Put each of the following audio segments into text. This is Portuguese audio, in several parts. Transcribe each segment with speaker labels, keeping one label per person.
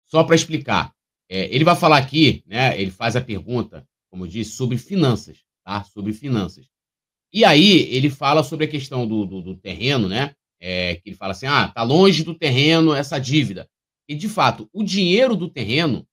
Speaker 1: só para explicar, ele vai falar aqui, né, ele faz a pergunta, como eu disse, sobre finanças, tá? Sobre finanças. E aí ele fala sobre a questão do terreno, né, que ele fala assim: "Ah, tá longe do terreno essa dívida". E de fato, o dinheiro do terreno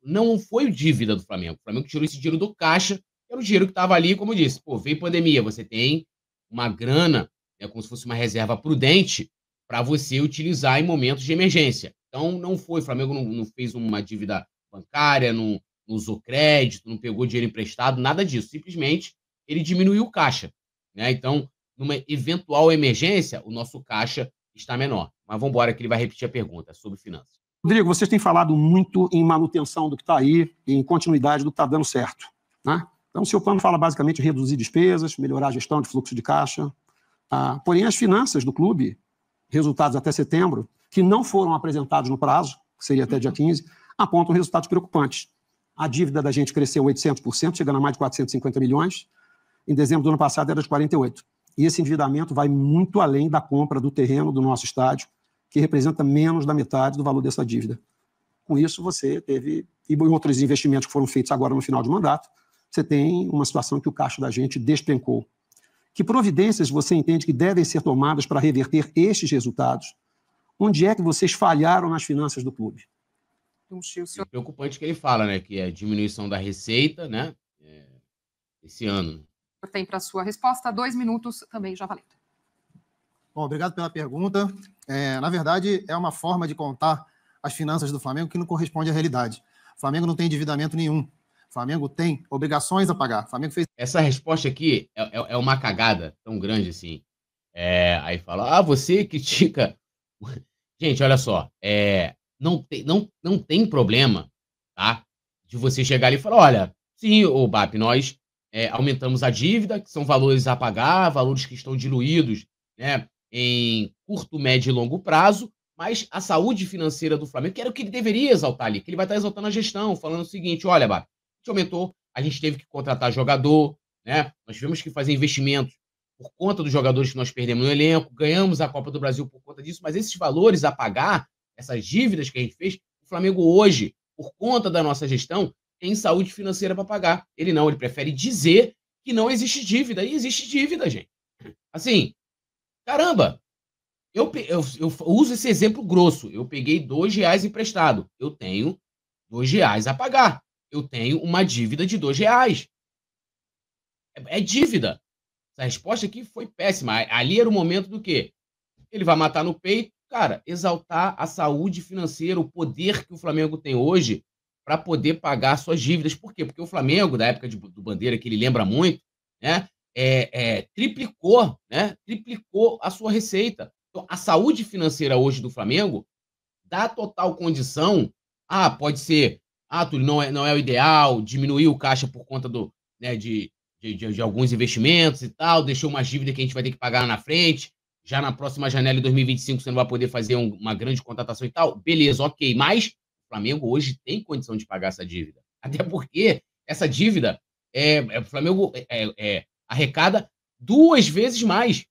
Speaker 1: não foi dívida do Flamengo. O Flamengo tirou esse dinheiro do caixa, que era o dinheiro que estava ali, como eu disse, pô, veio pandemia, você tem uma grana, é como se fosse uma reserva prudente para você utilizar em momentos de emergência. Então não foi, o Flamengo não fez uma dívida bancária, não usou crédito, não pegou dinheiro emprestado, nada disso. Simplesmente ele diminuiu o caixa, né? Então, numa eventual emergência, o nosso caixa está menor. Mas vamos embora que ele vai repetir a pergunta sobre finanças.
Speaker 2: Rodrigo, vocês têm falado muito em manutenção do que está aí, em continuidade do que está dando certo, né? Então, o seu plano fala basicamente em reduzir despesas, melhorar a gestão de fluxo de caixa. Porém, as finanças do clube, resultados até setembro, que não foram apresentados no prazo, que seria até dia 15, apontam resultados preocupantes. A dívida da gente cresceu 800%, chegando a mais de 450 milhões. Em dezembro do ano passado era de 48. E esse endividamento vai muito além da compra do terreno do nosso estádio, que representa menos da metade do valor dessa dívida. Com isso, você teve, e outros investimentos que foram feitos agora no final de mandato, você tem uma situação em que o caixa da gente despencou. Que providências você entende que devem ser tomadas para reverter estes resultados? Onde é que vocês falharam nas finanças do clube?
Speaker 1: É preocupante que ele fala, né, que é a diminuição da receita, né, esse ano.
Speaker 3: Tem para a sua resposta 2 minutos também, já valendo.
Speaker 4: Bom, obrigado pela pergunta. Na verdade, é uma forma de contar as finanças do Flamengo que não corresponde à realidade. O Flamengo não tem endividamento nenhum. O Flamengo tem obrigações a pagar. O Flamengo fez...
Speaker 1: Essa resposta aqui é uma cagada tão grande assim. Aí fala, você critica... Gente, olha só, não tem problema, tá? De você chegar ali e falar, olha, sim, ô BAP, nós aumentamos a dívida, que são valores a pagar, valores que estão diluídos, né, em curto, médio e longo prazo, mas a saúde financeira do Flamengo, que era o que ele deveria exaltar ali, que ele vai estar exaltando a gestão, falando o seguinte, olha, BAP, a gente aumentou, a gente teve que contratar jogador, né, nós tivemos que fazer investimentos por conta dos jogadores que nós perdemos no elenco, ganhamos a Copa do Brasil por conta disso, mas esses valores a pagar, essas dívidas que a gente fez, o Flamengo hoje, por conta da nossa gestão, tem saúde financeira para pagar. Ele não, ele prefere dizer que não existe dívida. E existe dívida, gente. Assim, caramba, eu uso esse exemplo grosso. Eu peguei R$2 emprestado. Eu tenho R$2 a pagar. Eu tenho uma dívida de R$2. É dívida. Essa resposta aqui foi péssima. Ali era o momento do quê? Ele vai matar no peito. Cara, exaltar a saúde financeira, o poder que o Flamengo tem hoje para poder pagar suas dívidas. Por quê? Porque o Flamengo, da época do Bandeira, que ele lembra muito, né, triplicou a sua receita. Então, a saúde financeira hoje do Flamengo dá total condição. Pode ser, Túlio, não é o ideal, diminuir o caixa por conta de alguns investimentos e tal, deixou umas dívidas que a gente vai ter que pagar lá na frente. Já na próxima janela de 2025 você não vai poder fazer uma grande contratação e tal. Beleza, ok, mas o Flamengo hoje tem condição de pagar essa dívida. Até porque essa dívida, o Flamengo arrecada 2 vezes mais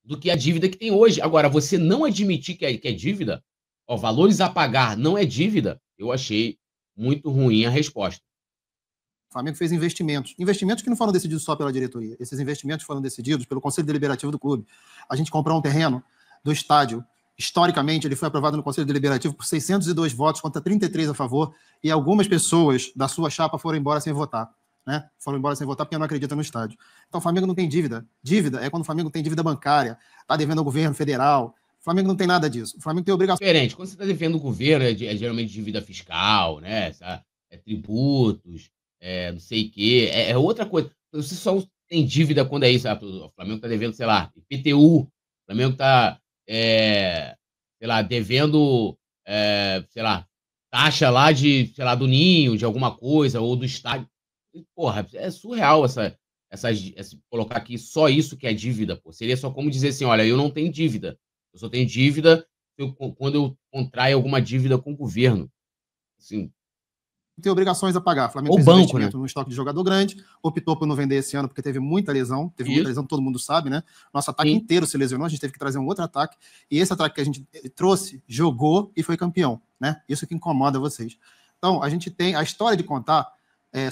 Speaker 1: do que a dívida que tem hoje. Agora, você não admitir que é dívida, valores a pagar não é dívida, eu achei muito ruim a resposta.
Speaker 4: O Flamengo fez investimentos que não foram decididos só pela diretoria. Esses investimentos foram decididos pelo Conselho Deliberativo do clube. A gente comprou um terreno do estádio. Historicamente, ele foi aprovado no Conselho Deliberativo por 602 votos contra 33 a favor, e algumas pessoas da sua chapa foram embora sem votar. Né? Foram embora sem votar porque não acreditam no estádio. Então, o Flamengo não tem dívida. Dívida é quando o Flamengo tem dívida bancária, está devendo ao governo federal. O Flamengo não tem nada disso. O Flamengo tem obrigação.
Speaker 1: Diferente. Quando você está devendo ao governo, é geralmente dívida fiscal, né? Tributos, não sei o quê. É outra coisa. Você só tem dívida quando é isso. O Flamengo está devendo, sei lá, IPTU. O Flamengo está, sei lá, devendo, sei lá, taxa lá do Ninho, de alguma coisa, ou do estádio. Porra, é surreal colocar aqui só isso que é dívida, pô. Seria só como dizer assim, olha, eu não tenho dívida. Eu só tenho dívida quando eu contraio alguma dívida com o governo. Assim,
Speaker 4: tem obrigações a pagar. O Flamengo
Speaker 1: Ou
Speaker 4: fez
Speaker 1: banco,
Speaker 4: investimento num estoque de jogador grande, optou por não vender esse ano porque teve muita lesão, todo mundo sabe, né? Nosso ataque inteiro se lesionou, a gente teve que trazer um outro ataque, e esse ataque que a gente trouxe, jogou e foi campeão, né? Isso que incomoda vocês. Então, a gente tem a história de contar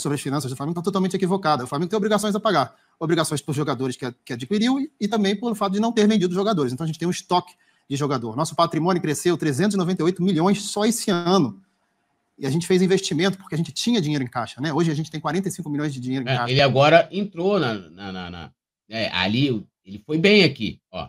Speaker 4: sobre as finanças do Flamengo está totalmente equivocada. O Flamengo tem obrigações a pagar. Obrigações por jogadores que adquiriu e também pelo fato de não ter vendido jogadores. Então, a gente tem um estoque de jogador. Nosso patrimônio cresceu 398 milhões só esse ano. E a gente fez investimento porque a gente tinha dinheiro em caixa, né? Hoje a gente tem 45 milhões de dinheiro em caixa.
Speaker 1: Ele agora entrou ali, ele foi bem aqui, ó.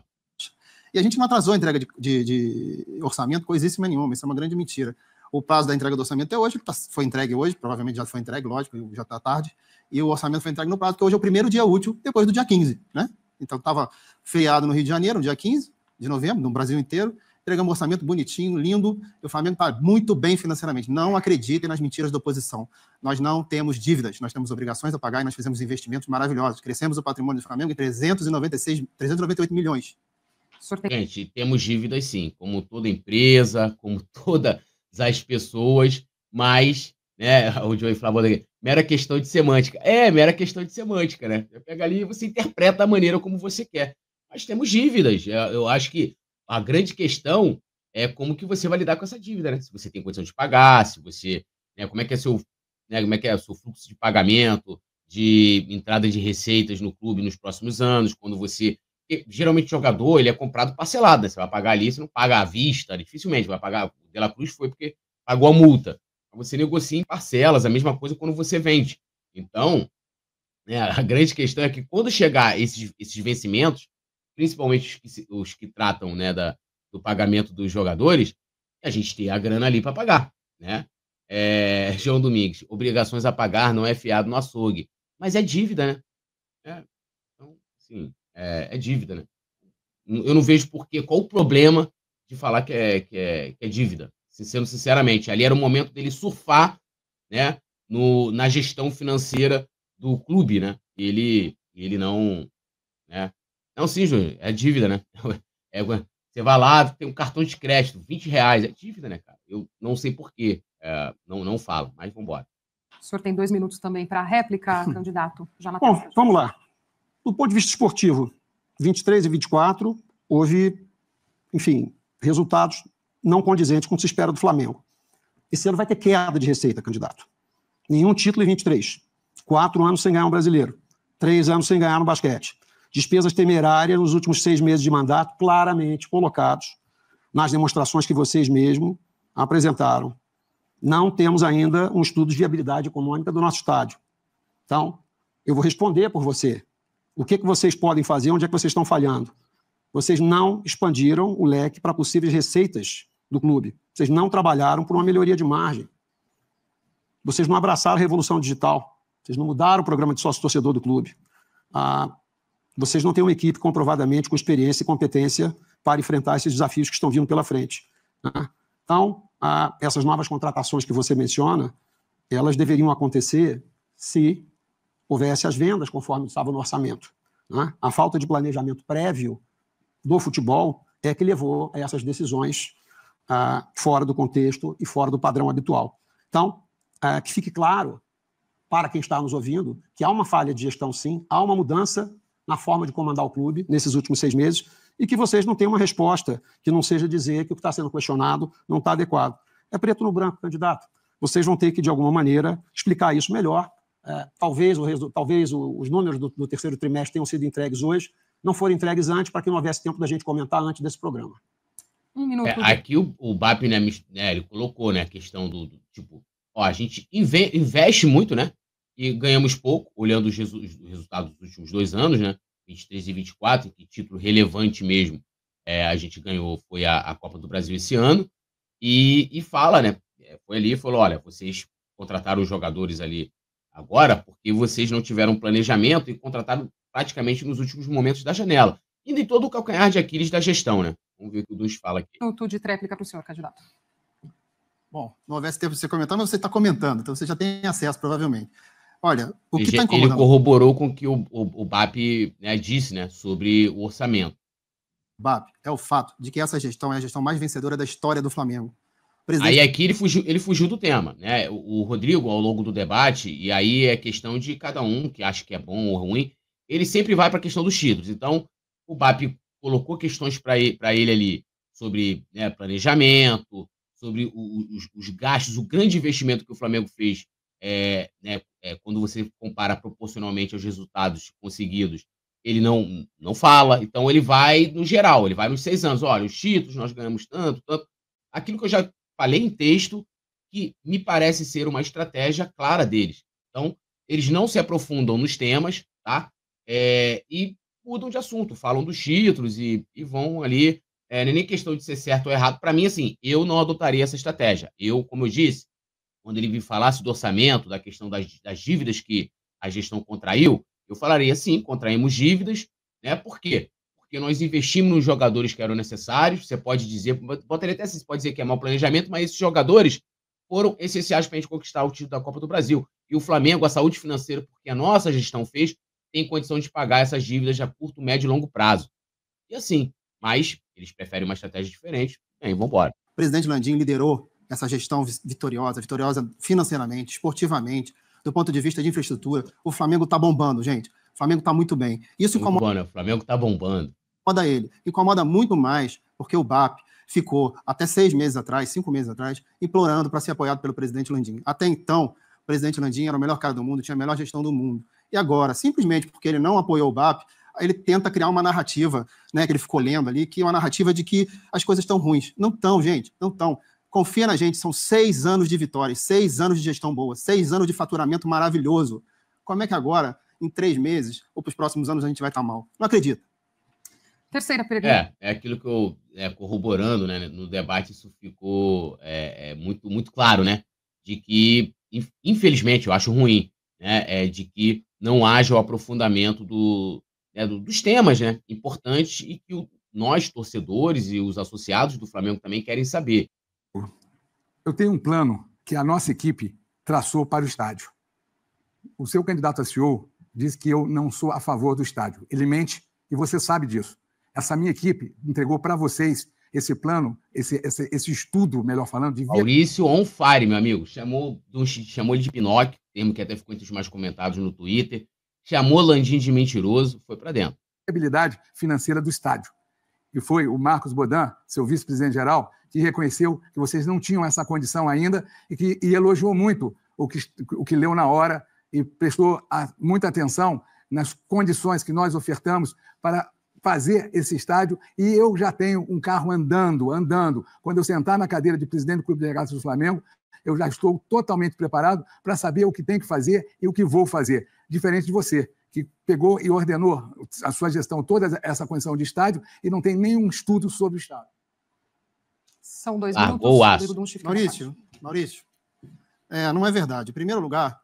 Speaker 4: E a gente não atrasou a entrega de orçamento, coisíssima nenhuma. Isso é uma grande mentira. O prazo da entrega do orçamento é hoje, foi entregue hoje, provavelmente já foi entregue, lógico, já está tarde. E o orçamento foi entregue no prazo, porque hoje é o primeiro dia útil, depois do dia 15, né? Então estava feriado no Rio de Janeiro, no dia 15 de novembro, no Brasil inteiro. Entregamos um orçamento bonitinho, lindo, e o Flamengo está muito bem financeiramente. Não acreditem nas mentiras da oposição. Nós não temos dívidas, nós temos obrigações a pagar e nós fizemos investimentos maravilhosos. Crescemos o patrimônio do Flamengo em 398 milhões.
Speaker 1: Gente, temos dívidas sim, como toda empresa, como todas as pessoas, mas, né, o Joey falou aqui, mera questão de semântica. Mera questão de semântica, né? Você pega ali e você interpreta da maneira como você quer. Mas temos dívidas. Eu acho que a grande questão é como que você vai lidar com essa dívida, né? Se você tem condição de pagar, se você, né, como é que é o seu fluxo de pagamento, de entrada de receitas no clube nos próximos anos, quando você, porque, geralmente o jogador, ele é comprado parcelado, né? Você vai pagar ali, você não paga à vista, dificilmente vai pagar. O De La Cruz foi porque pagou a multa. Você negocia em parcelas, a mesma coisa quando você vende. Então, né, a grande questão é que quando chegar esses vencimentos, principalmente os que tratam, né, do pagamento dos jogadores, a gente tem a grana ali para pagar, né? João Domingues, obrigações a pagar não é fiado no açougue, mas é dívida, né? Então, assim, é dívida, né? Eu não vejo qual o problema de falar que é dívida, sendo sinceramente. Ali era o momento dele surfar, né, na gestão financeira do clube, né? Ele não, né? Não, sim, Júnior, é dívida, né? Você vai lá, tem um cartão de crédito, R$20, é dívida, né, cara? Eu não sei por quê, não falo, mas vamos embora.
Speaker 3: O senhor tem 2 minutos também para réplica, candidato. Já na
Speaker 2: Bom, vamos lá. Do ponto de vista esportivo, 23 e 24, houve, enfim, resultados não condizentes com o que se espera do Flamengo. Esse ano vai ter queda de receita, candidato. Nenhum título em 23. 4 anos sem ganhar um brasileiro. 3 anos sem ganhar no basquete. Despesas temerárias nos últimos 6 meses de mandato, claramente colocados nas demonstrações que vocês mesmos apresentaram. Não temos ainda um estudo de viabilidade econômica do nosso estádio. Então, eu vou responder por você. O que vocês podem fazer? Onde é que vocês estão falhando? Vocês não expandiram o leque para possíveis receitas do clube. Vocês não trabalharam por uma melhoria de margem. Vocês não abraçaram a revolução digital. Vocês não mudaram o programa de sócio-torcedor do clube. Vocês não têm uma equipe comprovadamente com experiência e competência para enfrentar esses desafios que estão vindo pela frente. Né? Então, essas novas contratações que você menciona, elas deveriam acontecer se houvesse as vendas conforme estava no orçamento. Né? A falta de planejamento prévio do futebol é que levou a essas decisões fora do contexto e fora do padrão habitual. Então, que fique claro para quem está nos ouvindo que há uma falha de gestão, sim, há uma mudança na forma de comandar o clube nesses últimos 6 meses e que vocês não têm uma resposta que não seja dizer que o que está sendo questionado não está adequado. É preto no branco, candidato. Vocês vão ter que, de alguma maneira, explicar isso melhor. Talvez os números do terceiro trimestre tenham sido entregues hoje, não foram entregues antes, para que não houvesse tempo da gente comentar antes desse programa.
Speaker 3: 1 minuto.
Speaker 1: Aqui o BAP, né, ele colocou, né, a questão do tipo, a gente investe muito, né, e ganhamos pouco, olhando os resultados dos últimos 2 anos, né, 23 e 24, que título relevante mesmo a gente ganhou foi a Copa do Brasil esse ano, e fala, né, foi ali e falou, olha, vocês contrataram os jogadores ali agora porque vocês não tiveram planejamento e contrataram praticamente nos últimos momentos da janela. Indo em todo o calcanhar de Aquiles da gestão, né? Vamos ver o que o Dus fala aqui.
Speaker 3: Minuto de tréplica para o senhor, candidato.
Speaker 4: Bom, não houvesse tempo de você comentar, mas você está comentando, então você já tem acesso, provavelmente. Olha, o que está incomodando...
Speaker 1: Ele corroborou com o que o BAP, né, disse, né, sobre o orçamento.
Speaker 4: BAP, é o fato de que essa gestão é a gestão mais vencedora da história do Flamengo.
Speaker 1: Aí aqui ele fugiu do tema, né? O Rodrigo, ao longo do debate, e aí é questão de cada um que acha que é bom ou ruim, ele sempre vai para a questão dos títulos. Então, o BAP colocou questões para ele ali sobre, né, planejamento, sobre os gastos, o grande investimento que o Flamengo fez, né, quando você compara proporcionalmente aos resultados conseguidos, ele não fala. Então, ele vai no geral, ele vai nos 6 anos. Olha, os títulos, nós ganhamos tanto, tanto. Aquilo que eu já falei em texto, que me parece ser uma estratégia clara deles. Então, eles não se aprofundam nos temas, tá? E mudam de assunto, falam dos títulos e vão ali. Não é nem questão de ser certo ou errado. Para mim, assim, eu não adotaria essa estratégia. Eu, como eu disse, quando ele me falasse do orçamento, da questão das dívidas que a gestão contraiu, eu falaria, sim, contraímos dívidas, né? Por quê? Porque nós investimos nos jogadores que eram necessários. Você pode dizer, você pode dizer que é mau planejamento, mas esses jogadores foram essenciais para a gente conquistar o título da Copa do Brasil. E o Flamengo, a saúde financeira, porque a nossa gestão fez, tem condição de pagar essas dívidas a curto, médio e longo prazo. E assim, mas eles preferem uma estratégia diferente. Bem, vamos embora.
Speaker 4: O presidente Landim liderou essa gestão vitoriosa financeiramente, esportivamente, do ponto de vista de infraestrutura. O Flamengo está bombando, gente. O Flamengo está muito bem. Isso
Speaker 1: muito bom, né? O Flamengo está bombando.
Speaker 4: Incomoda ele. Incomoda muito mais porque o BAP ficou até 6 meses atrás, 5 meses atrás, implorando para ser apoiado pelo presidente Landim. Até então, o presidente Landim era o melhor cara do mundo, tinha a melhor gestão do mundo. E agora, simplesmente porque ele não apoiou o BAP, ele tenta criar uma narrativa, né, que ele ficou lendo ali, que é uma narrativa de que as coisas estão ruins. Não estão, gente, não estão. Confia na gente, são 6 anos de vitórias, 6 anos de gestão boa, 6 anos de faturamento maravilhoso. Como é que agora, em 3 meses, ou para os próximos anos, a gente vai estar mal? Não acredito.
Speaker 3: Terceira pergunta.
Speaker 1: É aquilo que eu, corroborando, né, no debate, isso ficou muito, muito claro, né? De que, infelizmente, eu acho ruim, né? De que não haja o aprofundamento dos temas, né, importantes e que nós, torcedores e os associados do Flamengo também querem saber.
Speaker 5: Eu tenho um plano que a nossa equipe traçou para o estádio. O seu candidato a CEO diz que eu não sou a favor do estádio. Ele mente e você sabe disso. Essa minha equipe entregou para vocês esse plano, esse estudo, melhor falando, de
Speaker 1: Maurício on fire, meu amigo. Chamou ele de Pinóquio, termo que até ficou entre os mais comentados no Twitter. Chamou Landim de mentiroso, foi para dentro.
Speaker 5: Viabilidade financeira do estádio. E foi o Marcos Bodan, seu vice-presidente-geral, que reconheceu que vocês não tinham essa condição ainda e elogiou muito o que leu na hora e prestou muita atenção nas condições que nós ofertamos para fazer esse estádio. E eu já tenho um carro andando. Quando eu sentar na cadeira de presidente do Clube de Regatas do Flamengo, eu já estou totalmente preparado para saber o que tem que fazer e o que vou fazer. Diferente de você, que pegou e ordenou a sua gestão, toda essa condição de estádio, e não tem nenhum estudo sobre o estádio.
Speaker 3: São 2 minutos.
Speaker 4: Maurício, não é verdade. Em primeiro lugar,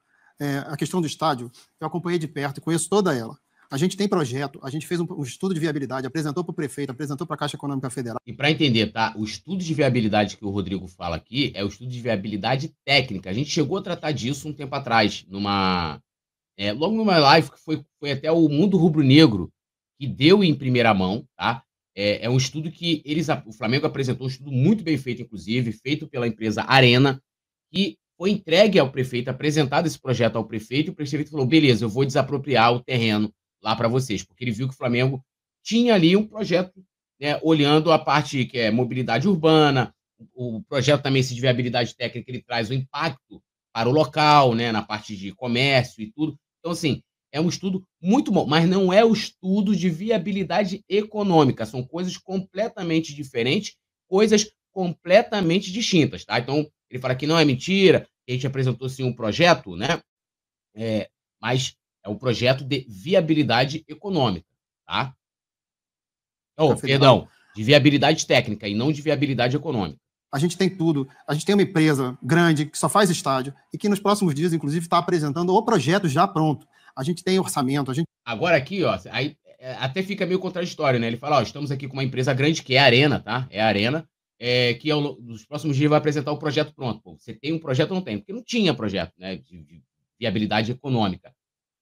Speaker 4: a questão do estádio, eu acompanhei de perto e conheço toda ela. A gente tem projeto, a gente fez um estudo de viabilidade, apresentou para o prefeito, apresentou para a Caixa Econômica Federal.
Speaker 1: E para entender, tá? O estudo de viabilidade que o Rodrigo fala aqui é o estudo de viabilidade técnica. A gente chegou a tratar disso um tempo atrás, logo numa live que foi até o Mundo Rubro-Negro que deu em primeira mão, tá? É um estudo que o Flamengo apresentou, um estudo muito bem feito, inclusive, feito pela empresa Arena, que foi entregue ao prefeito, apresentado esse projeto ao prefeito, e o prefeito falou, beleza, eu vou desapropriar o terreno lá para vocês, porque ele viu que o Flamengo tinha ali um projeto, né, olhando a parte que é mobilidade urbana, o projeto também de viabilidade técnica, ele traz o impacto para o local, né, na parte de comércio e tudo. Então, assim, é um estudo muito bom, mas não é o estudo de viabilidade econômica, são coisas completamente diferentes, coisas completamente distintas, tá? Então, ele fala que não é mentira, que a gente apresentou, sim, um projeto, né, mas é um projeto de viabilidade econômica, tá? Perdão, de viabilidade técnica e não de viabilidade econômica.
Speaker 4: A gente tem tudo, a gente tem uma empresa grande que só faz estádio e que nos próximos dias, inclusive, está apresentando o projeto já pronto. A gente tem orçamento,
Speaker 1: Agora aqui, ó, aí até fica meio contraditório, né? Ele fala, ó, estamos aqui com uma empresa grande que é a Arena, tá? É a Arena, que nos próximos dias vai apresentar o projeto pronto. Pô, você tem um projeto ou não tem? Porque não tinha projeto, né, de viabilidade econômica.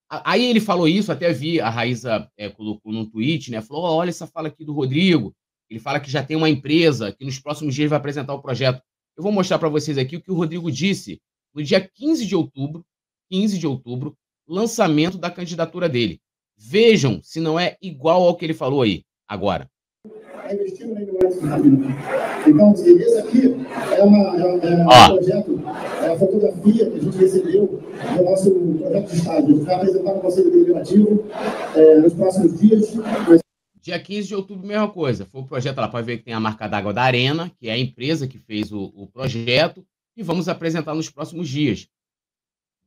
Speaker 1: Aí ele falou isso, até vi, a Raíza colocou num tweet, né? Falou, olha essa fala aqui do Rodrigo. Ele fala que já tem uma empresa que nos próximos dias vai apresentar o projeto. Eu vou mostrar para vocês aqui o que o Rodrigo disse no dia 15 de outubro, lançamento da candidatura dele. Vejam se não é igual ao que ele falou aí, agora.
Speaker 6: Então, esse aqui é um projeto, é a fotografia que a gente recebeu do nosso projeto de estádio. A gente vai apresentar no Conselho Deliberativo nos próximos dias.
Speaker 1: Dia 15 de outubro, mesma coisa. Foi o projeto lá, pode ver que tem a marca d'água da Arena, que é a empresa que fez o projeto, e vamos apresentar nos próximos dias.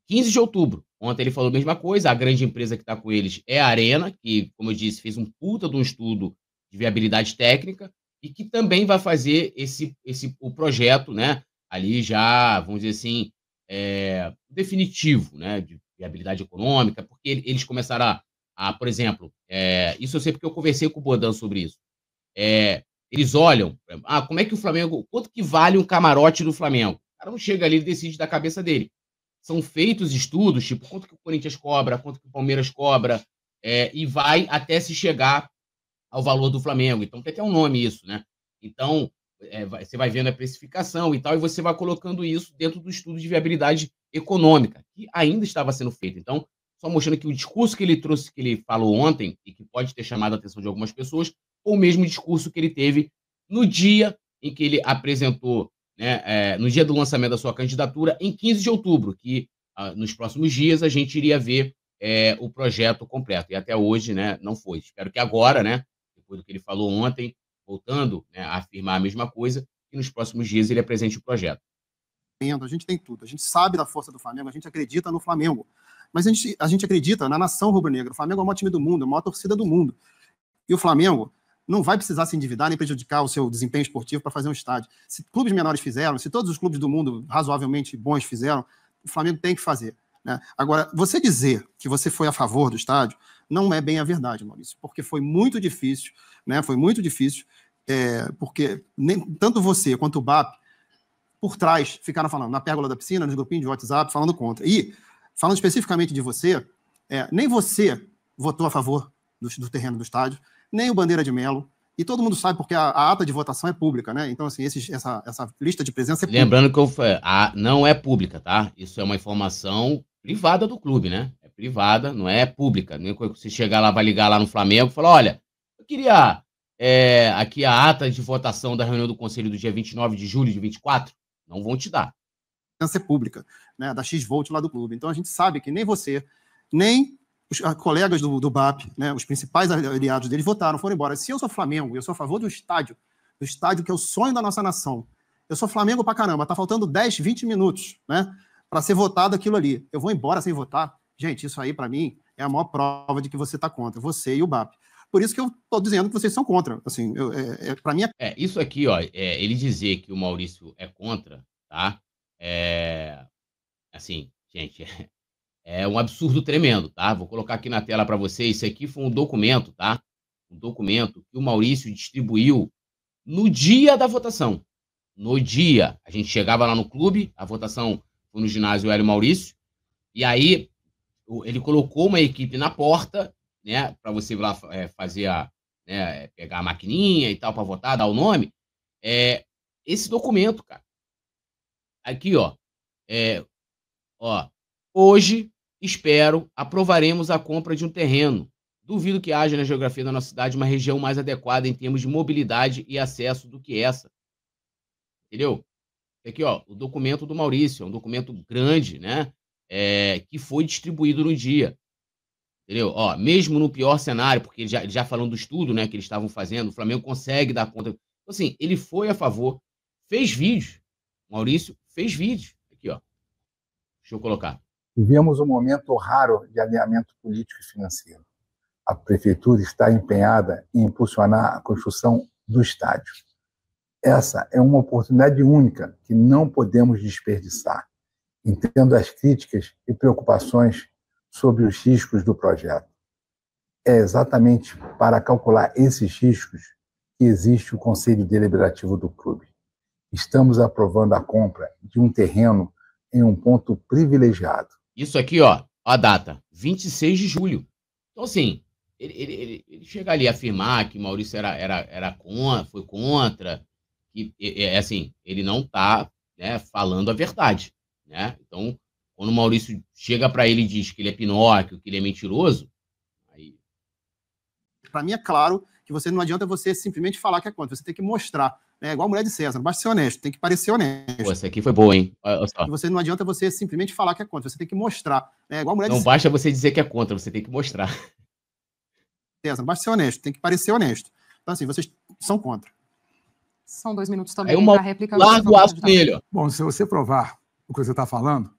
Speaker 1: 15 de outubro. Ontem ele falou a mesma coisa, a grande empresa que está com eles é a Arena, que, como eu disse, fez um puta de um estudo de viabilidade técnica, e que também vai fazer o projeto, né, ali já, vamos dizer assim, definitivo, né, de viabilidade econômica, porque eles começaram por exemplo, isso eu sei porque eu conversei com o Bodan sobre isso. Eles olham, como é que o Flamengo, quanto que vale um camarote do Flamengo? O cara não chega ali e decide da cabeça dele. São feitos estudos, tipo, quanto que o Corinthians cobra, quanto que o Palmeiras cobra, e vai até se chegar ao valor do Flamengo. Então, tem até um nome isso, né? Então, você vai vendo a precificação e tal, e você vai colocando isso dentro do estudo de viabilidade econômica, que ainda estava sendo feito. Então, só mostrando que o discurso que ele trouxe, que ele falou ontem, e que pode ter chamado a atenção de algumas pessoas, ou o mesmo discurso que ele teve no dia em que ele apresentou, né, no dia do lançamento da sua candidatura, em 15 de outubro, que nos próximos dias a gente iria ver o projeto completo. E até hoje, né, não foi. Espero que agora, né, depois do que ele falou ontem, voltando, né, a afirmar a mesma coisa, que nos próximos dias ele apresente o projeto.
Speaker 4: A gente tem tudo. A gente sabe da força do Flamengo, a gente acredita no Flamengo. Mas a gente acredita na nação rubro-negra. O Flamengo é o maior time do mundo, a maior torcida do mundo. E o Flamengo não vai precisar se endividar nem prejudicar o seu desempenho esportivo para fazer um estádio. Se clubes menores fizeram, se todos os clubes do mundo razoavelmente bons fizeram, o Flamengo tem que fazer, né? Agora, você dizer que você foi a favor do estádio não é bem a verdade, Maurício, porque foi muito difícil, né? Foi muito difícil, porque tanto você quanto o BAP, por trás, ficaram falando na pérgola da piscina, nos grupinhos de WhatsApp, falando contra. E falando especificamente de você, nem você votou a favor do terreno do estádio, nem o Bandeira de Melo, e todo mundo sabe porque a ata de votação é pública, né? Então, assim, essa lista de presença é pública.
Speaker 1: Lembrando que não é pública, tá? Isso é uma informação privada do clube, né? É privada, não é pública. Nem quando você chegar lá, vai ligar lá no Flamengo e falar, olha, eu queria aqui a ata de votação da reunião do Conselho do dia 29 de julho de 24, não vão te dar.
Speaker 4: Ser pública, né, da X-Volt lá do clube. Então a gente sabe que nem você, nem os colegas do BAP, né, os principais aliados deles votaram, foram embora. Se eu sou Flamengo, eu sou a favor do estádio que é o sonho da nossa nação. Eu sou Flamengo pra caramba, tá faltando 10, 20 minutos, né, para ser votado aquilo ali. Eu vou embora sem votar? Gente, isso aí para mim é a maior prova de que você tá contra, você e o BAP. Por isso que eu tô dizendo que vocês são contra. Assim, para mim
Speaker 1: isso aqui, ó, ele dizer que o Maurício é contra, tá? Assim, gente, é um absurdo tremendo, tá? Vou colocar aqui na tela para vocês. Isso aqui foi um documento, tá? Um documento que o Maurício distribuiu no dia da votação. No dia. A gente chegava lá no clube, a votação foi no ginásio Hélio Maurício, e aí ele colocou uma equipe na porta, né? Para você ir lá fazer pegar a maquininha e tal, para votar, dar o nome. Esse documento, cara. Aqui, ó. Hoje, aprovaremos a compra de um terreno. Duvido que haja na geografia da nossa cidade uma região mais adequada em termos de mobilidade e acesso do que essa. Entendeu? Aqui, ó, o documento do Maurício, é um documento grande, né? Que foi distribuído no dia. Entendeu? Ó, mesmo no pior cenário, porque ele já falando do estudo, né, que eles estavam fazendo, o Flamengo consegue dar conta. Então, assim, ele foi a favor, fez vídeos. Maurício fez vídeos. Aqui, ó. Deixa eu colocar.
Speaker 5: Vivemos um momento raro de alinhamento político e financeiro. A prefeitura está empenhada em impulsionar a construção do estádio. Essa é uma oportunidade única que não podemos desperdiçar. Entendo as críticas e preocupações sobre os riscos do projeto. É exatamente para calcular esses riscos que existe o Conselho Deliberativo do clube. Estamos aprovando a compra de um terreno em um ponto privilegiado.
Speaker 1: Isso aqui, ó, a data, 26 de julho. Então, assim, ele chega ali a afirmar que Maurício foi contra, que, assim, ele não está né, falando a verdade, né? Então, quando o Maurício chega para ele e diz que ele é Pinóquio, que ele é mentiroso, aí...
Speaker 4: Para mim é claro que você não adianta você simplesmente falar que é contra, você tem que mostrar. É igual a mulher de César, não basta ser honesto, tem que parecer honesto.
Speaker 1: Pô, essa aqui foi boa, hein? Olha só.
Speaker 4: E você não adianta você simplesmente falar que é contra, você tem que mostrar. É igual a mulher
Speaker 1: Não
Speaker 4: de
Speaker 1: basta você dizer que é contra, você tem que mostrar.
Speaker 4: César, não basta ser honesto, tem que parecer honesto. Então, assim, vocês são contra.
Speaker 3: São 2 minutos
Speaker 1: Aí
Speaker 3: também
Speaker 1: uma
Speaker 3: para réplica.
Speaker 1: larga o aço nele, ó.
Speaker 5: Bom, se você provar o que você está falando,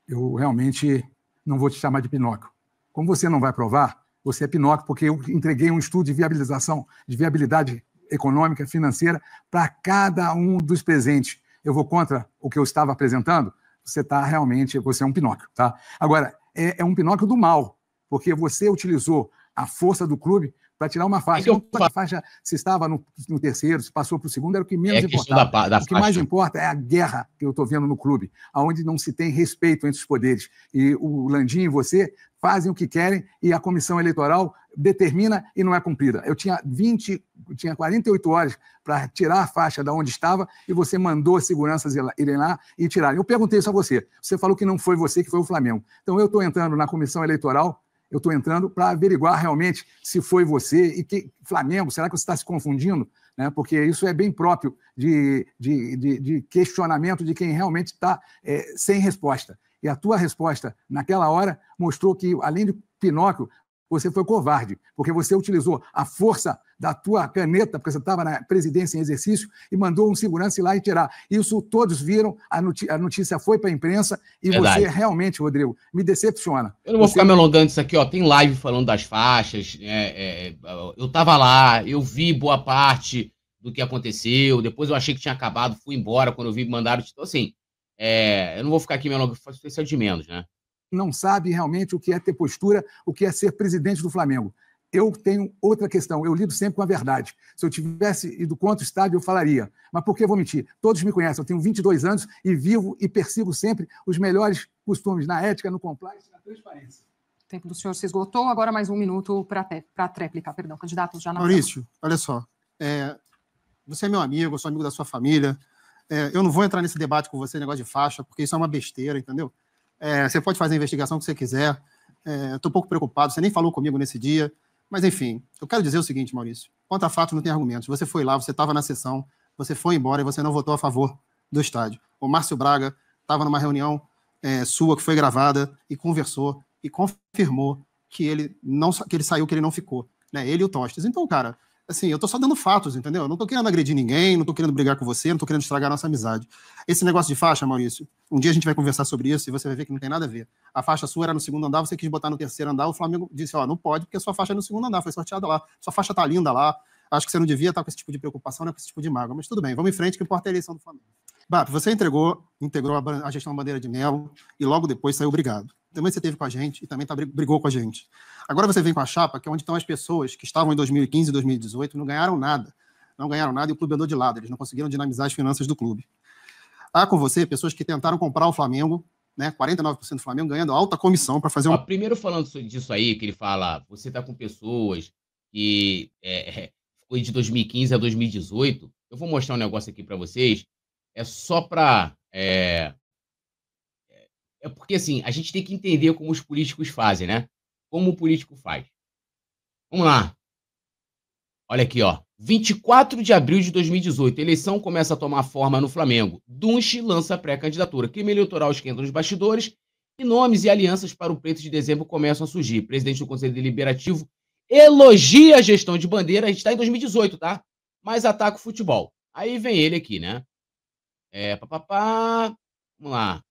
Speaker 5: eu realmente não vou te chamar de Pinóquio. Como você não vai provar, você é Pinóquio, porque eu entreguei um estudo de viabilização, de viabilidade econômica, financeira, para cada um dos presentes. Eu vou contra o que eu estava apresentando, você é um Pinóquio, tá? Agora, é um Pinóquio do mal, porque você utilizou a força do clube para tirar uma faixa. A faixa, se estava no terceiro, se passou para o segundo, era o que menos importava. O que mais importa é a guerra que eu estou vendo no clube, onde não se tem respeito entre os poderes. E o Landim e você fazem o que querem e a comissão eleitoral determina e não é cumprida. Eu tinha 48 horas para tirar a faixa da onde estava e você mandou as seguranças irem lá e tirarem. Eu perguntei isso a você. Você falou que não foi você, que foi o Flamengo. Então eu estou entrando na comissão eleitoral, eu estou entrando para averiguar realmente se foi você e que Flamengo, será que você está se confundindo? Né? Porque isso é bem próprio de questionamento de quem realmente está sem resposta. E a tua resposta naquela hora mostrou que, além de Pinóquio, você foi covarde, porque você utilizou a força da tua caneta, porque você estava na presidência em exercício, e mandou um segurança ir lá e tirar. Isso todos viram, a notícia foi para a imprensa, e Verdade. Você realmente, Rodrigo, me decepciona.
Speaker 1: Eu não vou ficar me alongando isso aqui, ó. Tem live falando das faixas, eu estava lá, eu vi boa parte do que aconteceu, depois eu achei que tinha acabado, fui embora quando eu vi mandaram. Então, assim, eu não vou ficar aqui me alongando, isso é de menos, né?
Speaker 5: Não sabe realmente o que é ter postura, o que é ser presidente do Flamengo. Eu tenho outra questão, eu lido sempre com a verdade. Se eu tivesse ido contra o estádio, eu falaria. Mas por que vou mentir? Todos me conhecem, eu tenho 22 anos e vivo e persigo sempre os melhores costumes na ética, no compliance e na transparência.
Speaker 3: O tempo do senhor se esgotou, agora mais 1 minuto para a tréplica, perdão. Candidato já na
Speaker 4: Maurício, olha só, você é meu amigo, eu sou amigo da sua família, eu não vou entrar nesse debate com você, negócio de faixa, porque isso é uma besteira, entendeu? Você pode fazer a investigação que você quiser. Estou um pouco preocupado, você nem falou comigo nesse dia. Mas, enfim, eu quero dizer o seguinte, Maurício. Quanto a fato, não tem argumentos. Você foi lá, você estava na sessão, você foi embora e você não votou a favor do estádio. O Márcio Braga estava numa reunião sua que foi gravada e conversou e confirmou que ele saiu, que ele não ficou. Né? Ele e o Tostes. Então, cara, assim, eu tô só dando fatos, entendeu? Eu não tô querendo agredir ninguém, não tô querendo brigar com você, não tô querendo estragar a nossa amizade. Esse negócio de faixa, Maurício, um dia a gente vai conversar sobre isso e você vai ver que não tem nada a ver. A faixa sua era no segundo andar, você quis botar no terceiro andar, o Flamengo disse, não pode, porque a sua faixa é no segundo andar, foi sorteada lá. Sua faixa tá linda lá, acho que você não devia estar com esse tipo de preocupação, não é com esse tipo de mágoa, mas tudo bem, vamos em frente, que importa é a eleição do Flamengo. Bap, você integrou a gestão Bandeira de Melo e logo depois saiu obrigado. Também você esteve com a gente e também brigou com a gente. Agora você vem com a chapa, que é onde estão as pessoas que estavam em 2015 e 2018, não ganharam nada. Não ganharam nada e o clube andou de lado. Eles não conseguiram dinamizar as finanças do clube. Há com você pessoas que tentaram comprar o Flamengo, né, 49% do Flamengo, ganhando alta comissão para fazer
Speaker 1: Primeiro falando disso aí, que ele fala, você está com pessoas que foi de 2015 a 2018. Eu vou mostrar um negócio aqui para vocês. É só para... porque, assim, a gente tem que entender como os políticos fazem, né? Como o político faz. Vamos lá. Olha aqui, ó. 24 de abril de 2018, a eleição começa a tomar forma no Flamengo. Dunche lança pré-candidatura. Crime eleitoral esquenta nos bastidores e nomes e alianças para o pleito de dezembro começam a surgir. Presidente do Conselho Deliberativo elogia a gestão de Bandeira. A gente está em 2018, tá? Mas ataca o futebol. Aí vem ele aqui, né? Vamos lá.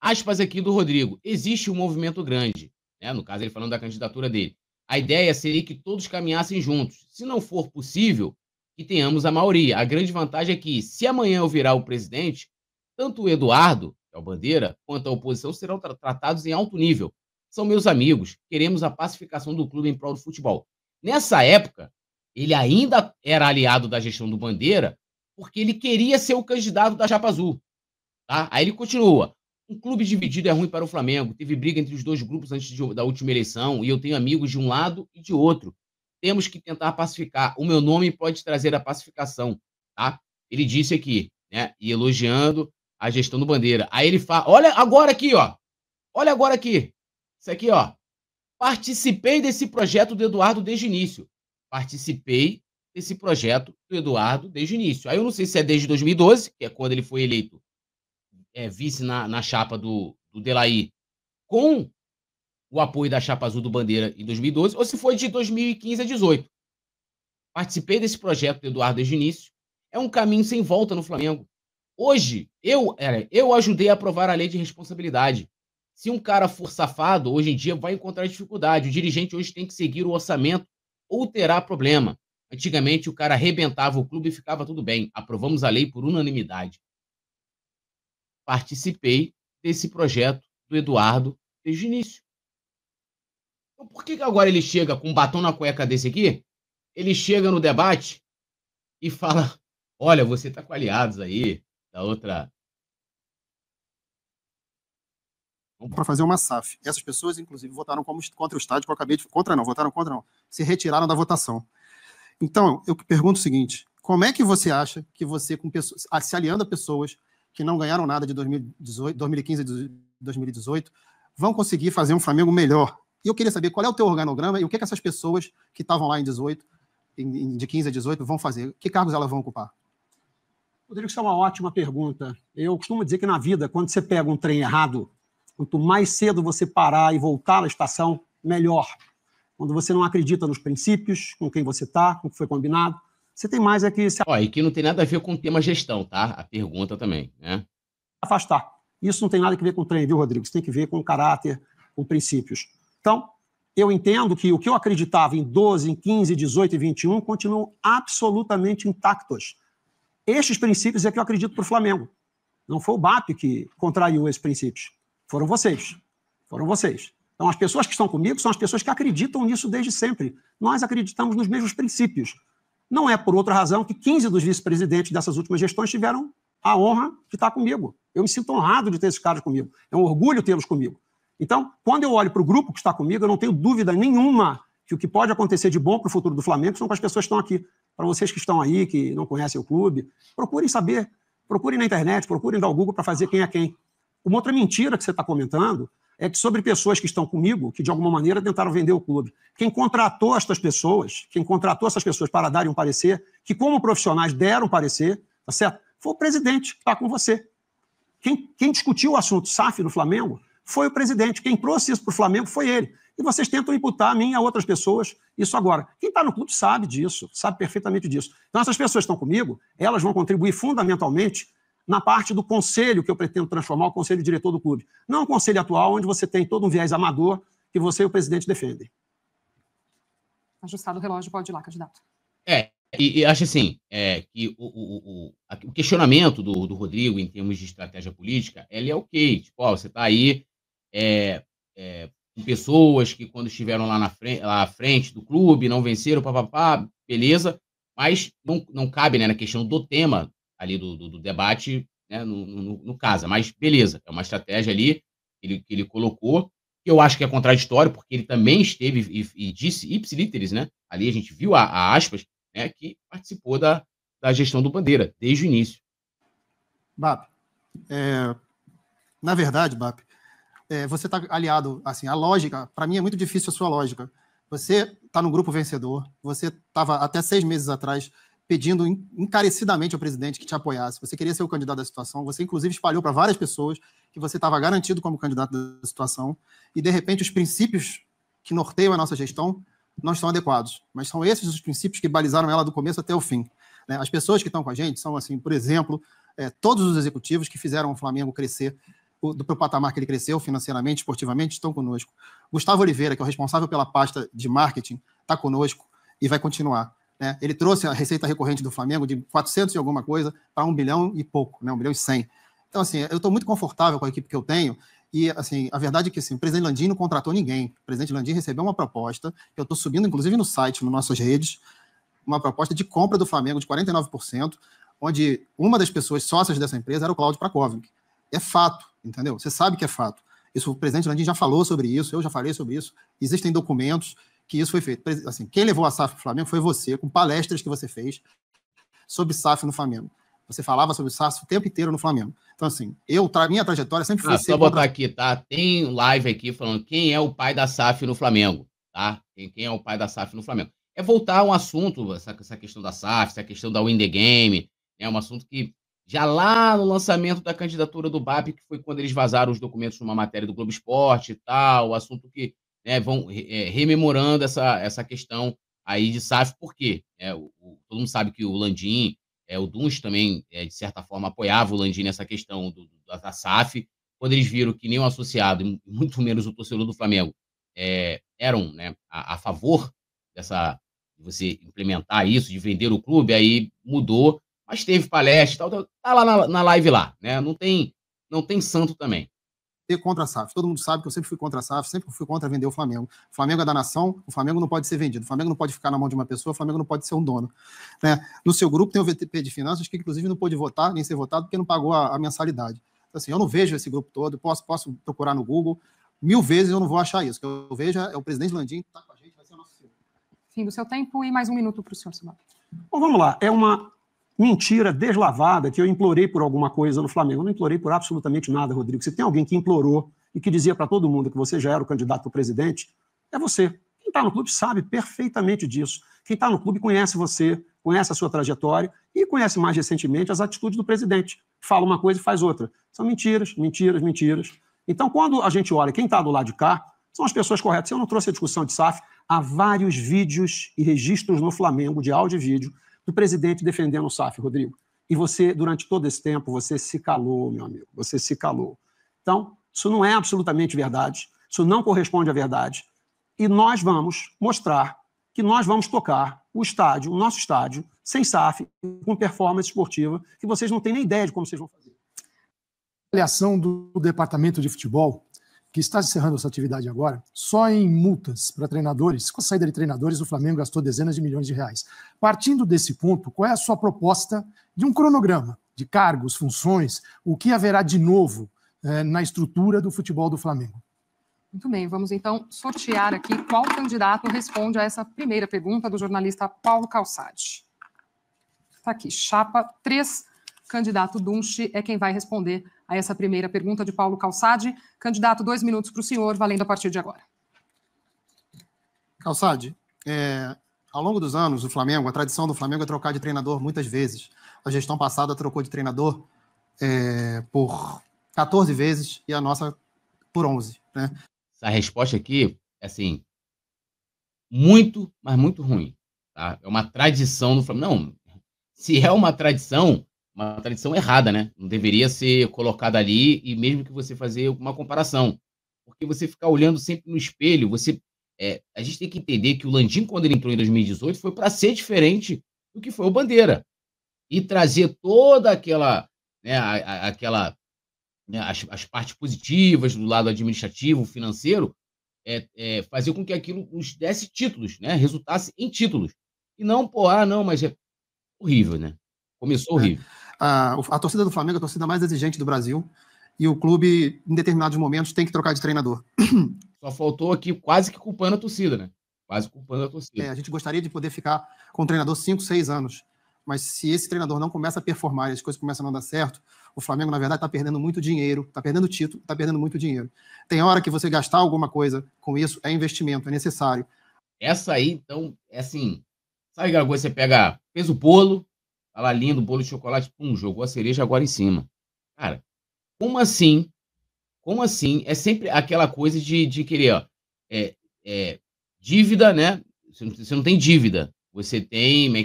Speaker 1: Aspas aqui do Rodrigo. Existe um movimento grande, né? No caso, ele falando da candidatura dele. A ideia seria que todos caminhassem juntos. Se não for possível, que tenhamos a maioria. A grande vantagem é que, se amanhã eu virar o presidente, tanto o Eduardo, que é o Bandeira, quanto a oposição serão tratados em alto nível. São meus amigos. Queremos a pacificação do clube em prol do futebol. Nessa época, ele ainda era aliado da gestão do Bandeira, porque ele queria ser o candidato da Chapa Azul. Tá? Aí ele continua. Um clube dividido é ruim para o Flamengo. Teve briga entre os dois grupos antes da última eleição e eu tenho amigos de um lado e de outro. Temos que tentar pacificar. O meu nome pode trazer a pacificação. Tá? Ele disse aqui. né? E elogiando a gestão do Bandeira. Aí ele fala, olha agora aqui, ó. Olha agora aqui. Isso aqui, ó. Participei desse projeto do Eduardo desde o início. Participei desse projeto do Eduardo desde o início. Aí eu não sei se é desde 2012, que é quando ele foi eleito vice na chapa do Delahy, com o apoio da chapa azul do Bandeira em 2012, ou se foi de 2015 a 2018. Participei desse projeto do Eduardo desde o início. É um caminho sem volta no Flamengo. Hoje, eu ajudei a aprovar a lei de responsabilidade. Se um cara for safado, hoje em dia vai encontrar dificuldade. O dirigente hoje tem que seguir o orçamento ou terá problema. Antigamente, o cara arrebentava o clube e ficava tudo bem. Aprovamos a lei por unanimidade. Participei desse projeto do Eduardo desde o início. Então, por que agora ele chega com um batom na cueca desse aqui? Ele chega no debate e fala, olha, você está com aliados aí da outra...
Speaker 4: Para fazer uma SAF. Essas pessoas, inclusive, votaram contra o estádio, que eu acabei de... votaram contra não. Se retiraram da votação. Então, eu pergunto o seguinte, como é que você acha que você, com pessoas, se aliando a pessoas que não ganharam nada de 2015 e 2018, vão conseguir fazer um Flamengo melhor? E eu queria saber qual é o teu organograma e o que essas pessoas que estavam lá em 18, de 15 a 18, vão fazer. Que cargos elas vão ocupar?
Speaker 2: Rodrigo, isso é uma ótima pergunta. Eu costumo dizer que na vida, quando você pega um trem errado, quanto mais cedo você parar e voltar na estação, melhor. Quando você não acredita nos princípios, com quem você está, com o que foi combinado, você tem mais é que se
Speaker 1: e que não tem nada a ver com o tema gestão, tá? A pergunta também, né?
Speaker 2: afastar. Isso não tem nada a ver com o trem, viu, Rodrigo? Isso tem que ver com caráter, com princípios. Então, eu entendo que o que eu acreditava em 12, em 15, 18 e 21 continuam absolutamente intactos. Estes princípios é que eu acredito para o Flamengo. Não foi o BAP que contraiu esses princípios. Foram vocês. Foram vocês. Então, as pessoas que estão comigo são as pessoas que acreditam nisso desde sempre. Nós acreditamos nos mesmos princípios. Não é por outra razão que 15 dos vice-presidentes dessas últimas gestões tiveram a honra de estar comigo. Eu me sinto honrado de ter esses caras comigo. É um orgulho tê-los comigo. Então, quando eu olho para o grupo que está comigo, eu não tenho dúvida nenhuma que o que pode acontecer de bom para o futuro do Flamengo são com as pessoas que estão aqui. Para vocês que estão aí, que não conhecem o clube, procurem saber, procurem na internet, procurem dar o Google para fazer quem é quem. Uma outra mentira que você está comentando é que sobre pessoas que estão comigo, que de alguma maneira tentaram vender o clube. Quem contratou essas pessoas para darem um parecer, que como profissionais deram parecer, tá certo? Foi o presidente que está com você. Quem discutiu o assunto SAF no Flamengo foi o presidente. Quem trouxe isso para o Flamengo foi ele. E vocês tentam imputar a mim e a outras pessoas isso agora. Quem está no clube sabe disso, sabe perfeitamente disso. Então essas pessoas que estão comigo, elas vão contribuir fundamentalmente na parte do conselho que eu pretendo transformar o conselho diretor do clube. Não o conselho atual, onde você tem todo um viés amador que você e o presidente defendem.
Speaker 3: Ajustado o relógio, pode ir lá, candidato.
Speaker 1: E acho assim, que o questionamento do Rodrigo em termos de estratégia política, ele é ok. Tipo, você está aí com pessoas que quando estiveram lá à frente do clube, não venceram, papapá, beleza, mas não cabe, né, na questão do tema ali do debate, né, no caso, mas beleza, é uma estratégia ali que ele colocou, que eu acho que é contraditório, porque ele também esteve e disse ipsilíteres, né, ali a gente viu a aspas, né, que participou da gestão do Bandeira, desde o início.
Speaker 4: BAP, na verdade, BAP, você está aliado, assim, a lógica, para mim é muito difícil a sua lógica. Você está no grupo vencedor, você estava até 6 meses atrás pedindo encarecidamente ao presidente que te apoiasse. Você queria ser o candidato da situação, você inclusive espalhou para várias pessoas que você estava garantido como candidato da situação, e de repente os princípios que norteiam a nossa gestão não estão adequados, mas são esses os princípios que balizaram ela do começo até o fim. Né? As pessoas que estão com a gente são, assim, por exemplo, todos os executivos que fizeram o Flamengo crescer do patamar que ele cresceu financeiramente, esportivamente, estão conosco. Gustavo Oliveira, que é o responsável pela pasta de marketing, está conosco e vai continuar. Né? Ele trouxe a receita recorrente do Flamengo de 400 e alguma coisa para 1 bilhão e pouco, né? 1 bilhão e 100. Então, assim, eu estou muito confortável com a equipe que eu tenho e, assim, a verdade é que assim, o presidente Landim não contratou ninguém. O presidente Landim recebeu uma proposta, que eu estou subindo, inclusive, no site, nas nossas redes, uma proposta de compra do Flamengo de 49%, onde uma das pessoas sócias dessa empresa era o Cláudio Prakovic. É fato, entendeu? Você sabe que é fato. Isso, o presidente Landim já falou sobre isso, eu já falei sobre isso, existem documentos que isso foi feito. Assim, quem levou a SAF para o Flamengo foi você, com palestras que você fez sobre SAF no Flamengo. Você falava sobre o SAF o tempo inteiro no Flamengo. Então, assim, minha trajetória sempre foi
Speaker 1: só botar aqui, tá? Tem live aqui falando quem é o pai da SAF no Flamengo, tá? Quem é o pai da SAF no Flamengo. É voltar a um assunto, essa questão da SAF, essa questão da Win the Game, é um assunto que já lá no lançamento da candidatura do BAP, que foi quando eles vazaram os documentos numa matéria do Globo Esporte e tal, o assunto que, né, vão rememorando essa questão aí de SAF, por quê? Todo mundo sabe que o Landim, o Dunst também, de certa forma, apoiava o Landim nessa questão da SAF, quando eles viram que nem o associado, e muito menos o torcedor do Flamengo, eram, né, a favor de você implementar isso, de vender o clube, aí mudou, mas teve palestra e tal, tá lá na live lá, né? Não tem santo também.
Speaker 4: Contra a SAF. Todo mundo sabe que eu sempre fui contra a SAF, sempre fui contra vender o Flamengo. O Flamengo é da nação, o Flamengo não pode ser vendido, o Flamengo não pode ficar na mão de uma pessoa, o Flamengo não pode ser um dono. Né? No seu grupo tem o VTP de Finanças, que inclusive não pôde votar, nem ser votado, porque não pagou a mensalidade. Então, assim, eu não vejo esse grupo todo, posso procurar no Google, 1000 vezes eu não vou achar isso. O que eu vejo é o presidente Landim que está com a gente, vai ser o nosso filho.
Speaker 3: Fim do seu tempo e mais um minuto para o senhor, Silmar.
Speaker 2: Bom, vamos lá. É uma mentira deslavada que eu implorei por alguma coisa no Flamengo. Eu não implorei por absolutamente nada, Rodrigo. Se tem alguém que implorou e que dizia para todo mundo que você já era o candidato para presidente, é você. Quem está no clube sabe perfeitamente disso. Quem está no clube conhece você, conhece a sua trajetória e conhece mais recentemente as atitudes do presidente. Fala uma coisa e faz outra. São mentiras, mentiras, mentiras. Então, quando a gente olha quem está do lado de cá, são as pessoas corretas. Eu não trouxe a discussão de SAF. Há vários vídeos e registros no Flamengo, de áudio e vídeo, do presidente defendendo o SAF, Rodrigo. E você, durante todo esse tempo, você se calou, meu amigo. Você se calou. Então, isso não é absolutamente verdade. Isso não corresponde à verdade. E nós vamos mostrar que nós vamos tocar o nosso estádio, sem SAF, com performance esportiva, que vocês não têm nem ideia de como vocês vão fazer.
Speaker 7: A avaliação do departamento de futebol, que está encerrando essa atividade agora, só em multas para treinadores, com a saída de treinadores, o Flamengo gastou dezenas de milhões de reais. Partindo desse ponto, qual é a sua proposta de um cronograma de cargos, funções, o que haverá de novo na estrutura do futebol do Flamengo?
Speaker 3: Muito bem, vamos então sortear aqui qual candidato responde a essa primeira pergunta do jornalista Paulo Calçade. Está aqui, chapa 3, candidato Dunst é quem vai responder a essa primeira pergunta de Paulo Calçade. Candidato, 2 minutos para o senhor, valendo a partir de agora.
Speaker 4: Calçade, ao longo dos anos, a tradição do Flamengo é trocar de treinador muitas vezes. A gestão passada trocou de treinador por 14 vezes e a nossa por 11. Né?
Speaker 1: Essa resposta aqui é, assim, muito, mas muito ruim. Tá? É uma tradição do Flamengo. Não, se é uma tradição errada, né? Não deveria ser colocada ali, e mesmo que você fazer uma comparação. Porque você ficar olhando sempre no espelho, a gente tem que entender que o Landim, quando ele entrou em 2018, foi para ser diferente do que foi o Bandeira. E trazer toda aquela, né, as partes positivas do lado administrativo, financeiro, fazer com que aquilo nos desse títulos, né? Resultasse em títulos. E não, mas é horrível, né? Começou horrível.
Speaker 4: A torcida do Flamengo é a torcida mais exigente do Brasil e o clube, em determinados momentos, tem que trocar de treinador.
Speaker 1: Só faltou aqui quase que culpando a torcida, né? Quase culpando a torcida.
Speaker 4: A gente gostaria de poder ficar com o treinador 5, 6 anos, mas se esse treinador não começa a performar e as coisas começam a não dar certo, o Flamengo, na verdade, está perdendo muito dinheiro, está perdendo título, está perdendo muito dinheiro. Tem hora que você gastar alguma coisa com isso, é investimento, é necessário.
Speaker 1: Essa aí, então, é assim, sabe aquela coisa, você fez o bolo, tá lá lindo, bolo de chocolate, jogou a cereja agora em cima. Cara, como assim? Como assim? É sempre aquela coisa de querer, ó, dívida, né? Você não tem dívida. Você tem, como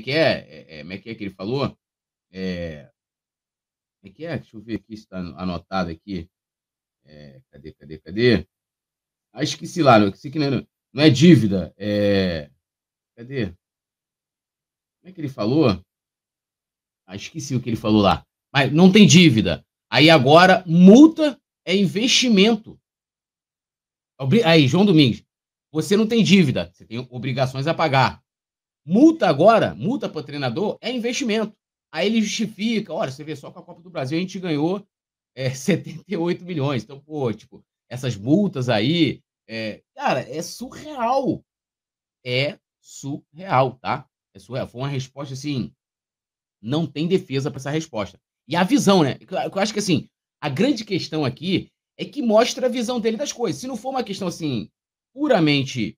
Speaker 1: é que ele falou? Como é que é? Deixa eu ver aqui se está anotado aqui. Cadê? Esqueci lá, esqueci que não é dívida. Cadê? Como é que ele falou? Esqueci o que ele falou lá. Mas não tem dívida. Aí agora, multa é investimento. Aí, João Domingues, você não tem dívida, você tem obrigações a pagar. Multa para treinador é investimento. Aí ele justifica, olha, você vê só com a Copa do Brasil a gente ganhou 78 milhões. Então, essas multas aí, cara, é surreal. É surreal, tá? É surreal. Foi uma resposta, assim, não tem defesa para essa resposta. E a visão, né? Eu acho que, assim, a grande questão aqui é que mostra a visão dele das coisas. Se não for uma questão, assim, puramente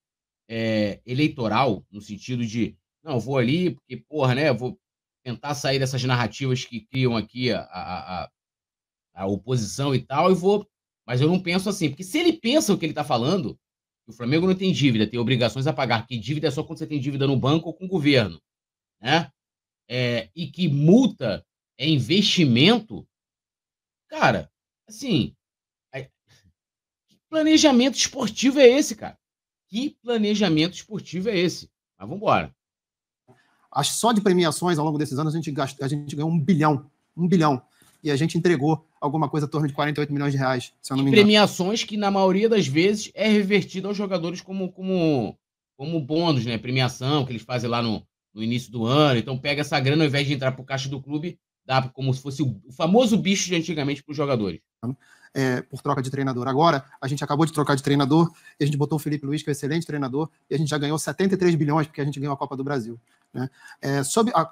Speaker 1: eleitoral, no sentido de, não, vou ali porque, porra, né, vou tentar sair dessas narrativas que criam aqui a oposição e tal, e vou... Mas eu não penso assim, porque se ele pensa o que ele está falando, que o Flamengo não tem dívida, tem obrigações a pagar, que dívida é só quando você tem dívida no banco ou com o governo, né? E que multa é investimento, cara, assim, que planejamento esportivo é esse, cara? Que planejamento esportivo é esse? Mas vamos embora.
Speaker 4: Acho que só de premiações ao longo desses anos a gente ganhou 1 bilhão. 1 bilhão. E a gente entregou alguma coisa em torno de 48 milhões de reais, se eu não me engano.
Speaker 1: Premiações que, na maioria das vezes, é revertida aos jogadores como bônus, né? Premiação que eles fazem lá no início do ano. Então, pega essa grana, ao invés de entrar para o caixa do clube, dá como se fosse o famoso bicho de antigamente para os jogadores.
Speaker 4: Por troca de treinador. Agora, a gente acabou de trocar de treinador e a gente botou o Felipe Luiz, que é um excelente treinador, e a gente já ganhou 73 bilhões, porque a gente ganhou a Copa do Brasil. Né?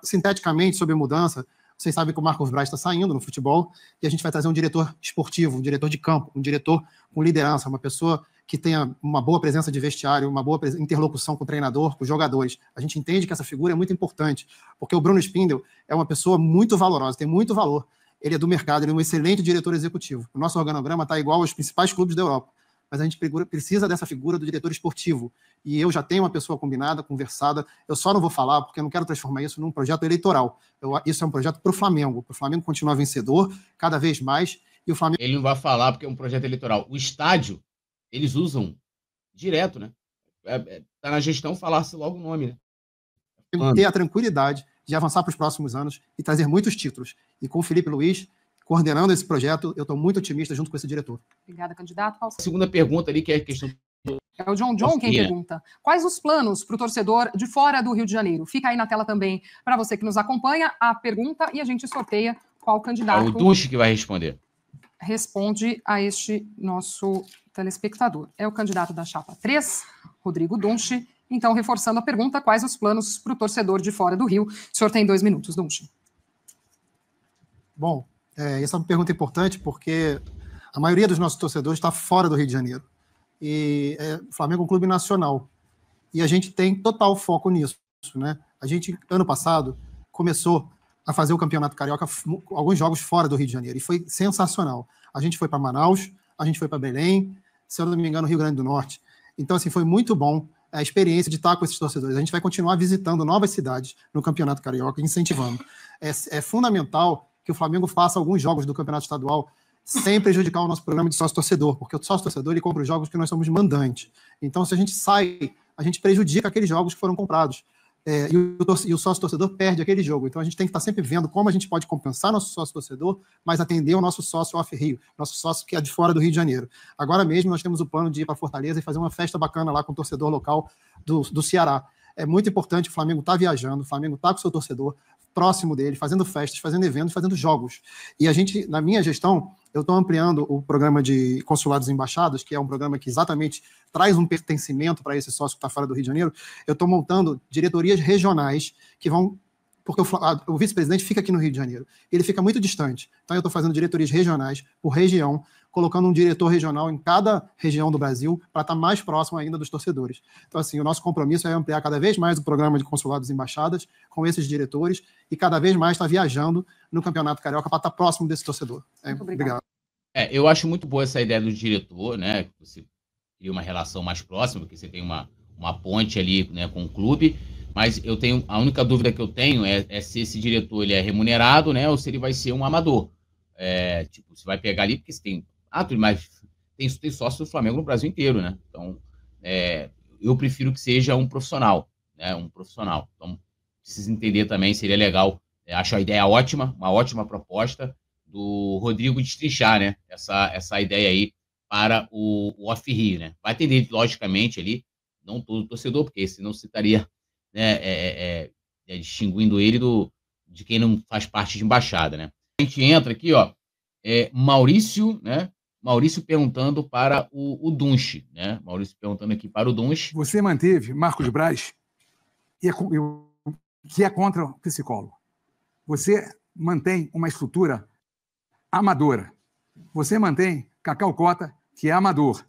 Speaker 4: Sinteticamente, sobre a mudança, vocês sabem que o Marcos Braz está saindo no futebol e a gente vai trazer um diretor esportivo, um diretor de campo, um diretor com liderança, uma pessoa que tenha uma boa presença de vestiário, uma boa interlocução com o treinador, com os jogadores. A gente entende que essa figura é muito importante, porque o Bruno Spindel é uma pessoa muito valorosa, tem muito valor. Ele é do mercado, ele é um excelente diretor executivo. O nosso organograma está igual aos principais clubes da Europa, mas a gente precisa dessa figura do diretor esportivo. E eu já tenho uma pessoa combinada, conversada. Eu só não vou falar, porque eu não quero transformar isso num projeto eleitoral. Isso é um projeto para o Flamengo continuar vencedor cada vez mais. E o Flamengo...
Speaker 1: Ele não vai falar porque é um projeto eleitoral. O estádio, eles usam direto, né? Tá na gestão, falar-se logo o nome, né?
Speaker 4: Ter a tranquilidade de avançar para os próximos anos e trazer muitos títulos. E com o Felipe Luiz coordenando esse projeto, eu estou muito otimista junto com esse diretor.
Speaker 3: Obrigada, candidato.
Speaker 1: A segunda pergunta ali, que é a questão...
Speaker 3: É o John quem pergunta. Quais os planos para o torcedor de fora do Rio de Janeiro? Fica aí na tela também para você que nos acompanha a pergunta e a gente sorteia qual candidato...
Speaker 1: É o Dunche que vai responder.
Speaker 3: Responde a este nosso telespectador. É o candidato da chapa 3, Rodrigo Dunche. Então, reforçando a pergunta, quais os planos para o torcedor de fora do Rio? O senhor tem 2 minutos, Dunche.
Speaker 4: Bom, essa é uma pergunta importante porque a maioria dos nossos torcedores está fora do Rio de Janeiro. E o Flamengo é um clube nacional. E a gente tem total foco nisso, né? A gente, ano passado, começou a fazer o Campeonato Carioca, alguns jogos fora do Rio de Janeiro. E foi sensacional. A gente foi para Manaus, a gente foi para Belém, se eu não me engano, Rio Grande do Norte. Então, assim, foi muito bom a experiência de estar com esses torcedores. A gente vai continuar visitando novas cidades no Campeonato Carioca, incentivando. É fundamental que o Flamengo faça alguns jogos do Campeonato Estadual sem prejudicar o nosso programa de sócio-torcedor, porque o sócio-torcedor ele compra os jogos que nós somos mandantes. Então, se a gente sai, a gente prejudica aqueles jogos que foram comprados. E o sócio-torcedor perde aquele jogo. Então, a gente tem que estar sempre vendo como a gente pode compensar nosso sócio-torcedor, mas atender o nosso sócio off-Rio, nosso sócio que é de fora do Rio de Janeiro. Agora mesmo, nós temos o plano de ir para Fortaleza e fazer uma festa bacana lá com o torcedor local do Ceará. É muito importante, o Flamengo está viajando, o Flamengo está com o seu torcedor próximo dele, fazendo festas, fazendo eventos, fazendo jogos. E a gente, na minha gestão, eu estou ampliando o programa de consulados e embaixadas, que é um programa que exatamente traz um pertencimento para esse sócio que está fora do Rio de Janeiro. Eu estou montando diretorias regionais que vão... Porque o vice-presidente fica aqui no Rio de Janeiro. Ele fica muito distante. Então, eu estou fazendo diretorias regionais por região, colocando um diretor regional em cada região do Brasil para estar mais próximo ainda dos torcedores. Então, assim, o nosso compromisso é ampliar cada vez mais o programa de consulados e embaixadas com esses diretores e cada vez mais estar viajando no Campeonato Carioca para estar próximo desse torcedor. Obrigado.
Speaker 1: Eu acho muito boa essa ideia do diretor, né? Você cria uma relação mais próxima, porque você tem uma ponte ali, né, com o clube. Mas a única dúvida que eu tenho é se esse diretor ele é remunerado, né, ou se ele vai ser um amador. Tipo, você vai pegar ali, porque você tem... mas tem sócio do Flamengo no Brasil inteiro, né? Então, eu prefiro que seja um profissional, né? Um profissional. Então, preciso entender também, seria legal. Acho a ideia ótima, uma ótima proposta do Rodrigo destrinchar, né? Essa ideia aí para o off-Rio, né? Vai atender, logicamente, ali, não todo torcedor, porque senão você estaria... né, distinguindo ele de quem não faz parte de embaixada, né? A gente entra aqui, ó, Maurício, né? Maurício perguntando para o Dunche, né? Maurício perguntando aqui para o Dunche.
Speaker 5: Você manteve Marcos Braz, que é contra o psicólogo. Você mantém uma estrutura amadora. Você mantém Cacau Cota, que é amador.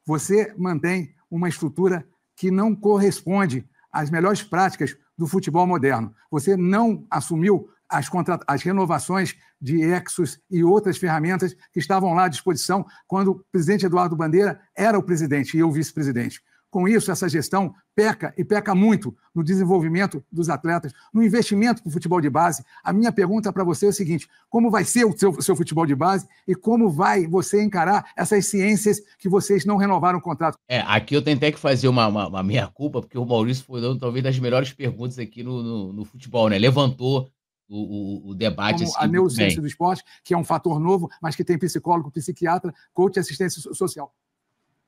Speaker 5: Você mantém uma estrutura que não corresponde às melhores práticas do futebol moderno. Você não assumiu as renovações de Exos e outras ferramentas que estavam lá à disposição quando o presidente Eduardo Bandeira era o presidente e eu vice-presidente. Com isso, essa gestão peca e peca muito no desenvolvimento dos atletas, no investimento para o futebol de base. A minha pergunta para você é o seguinte: como vai ser o seu futebol de base e como vai você encarar essas ciências que vocês não renovaram o contrato?
Speaker 1: Aqui eu tentei que fazer uma meia-culpa, porque o Maurício foi dando talvez das melhores perguntas aqui no futebol, né? Levantou o debate.
Speaker 5: Como a neurociência do esporte, que é um fator novo, mas que tem psicólogo, psiquiatra, coach e assistência social.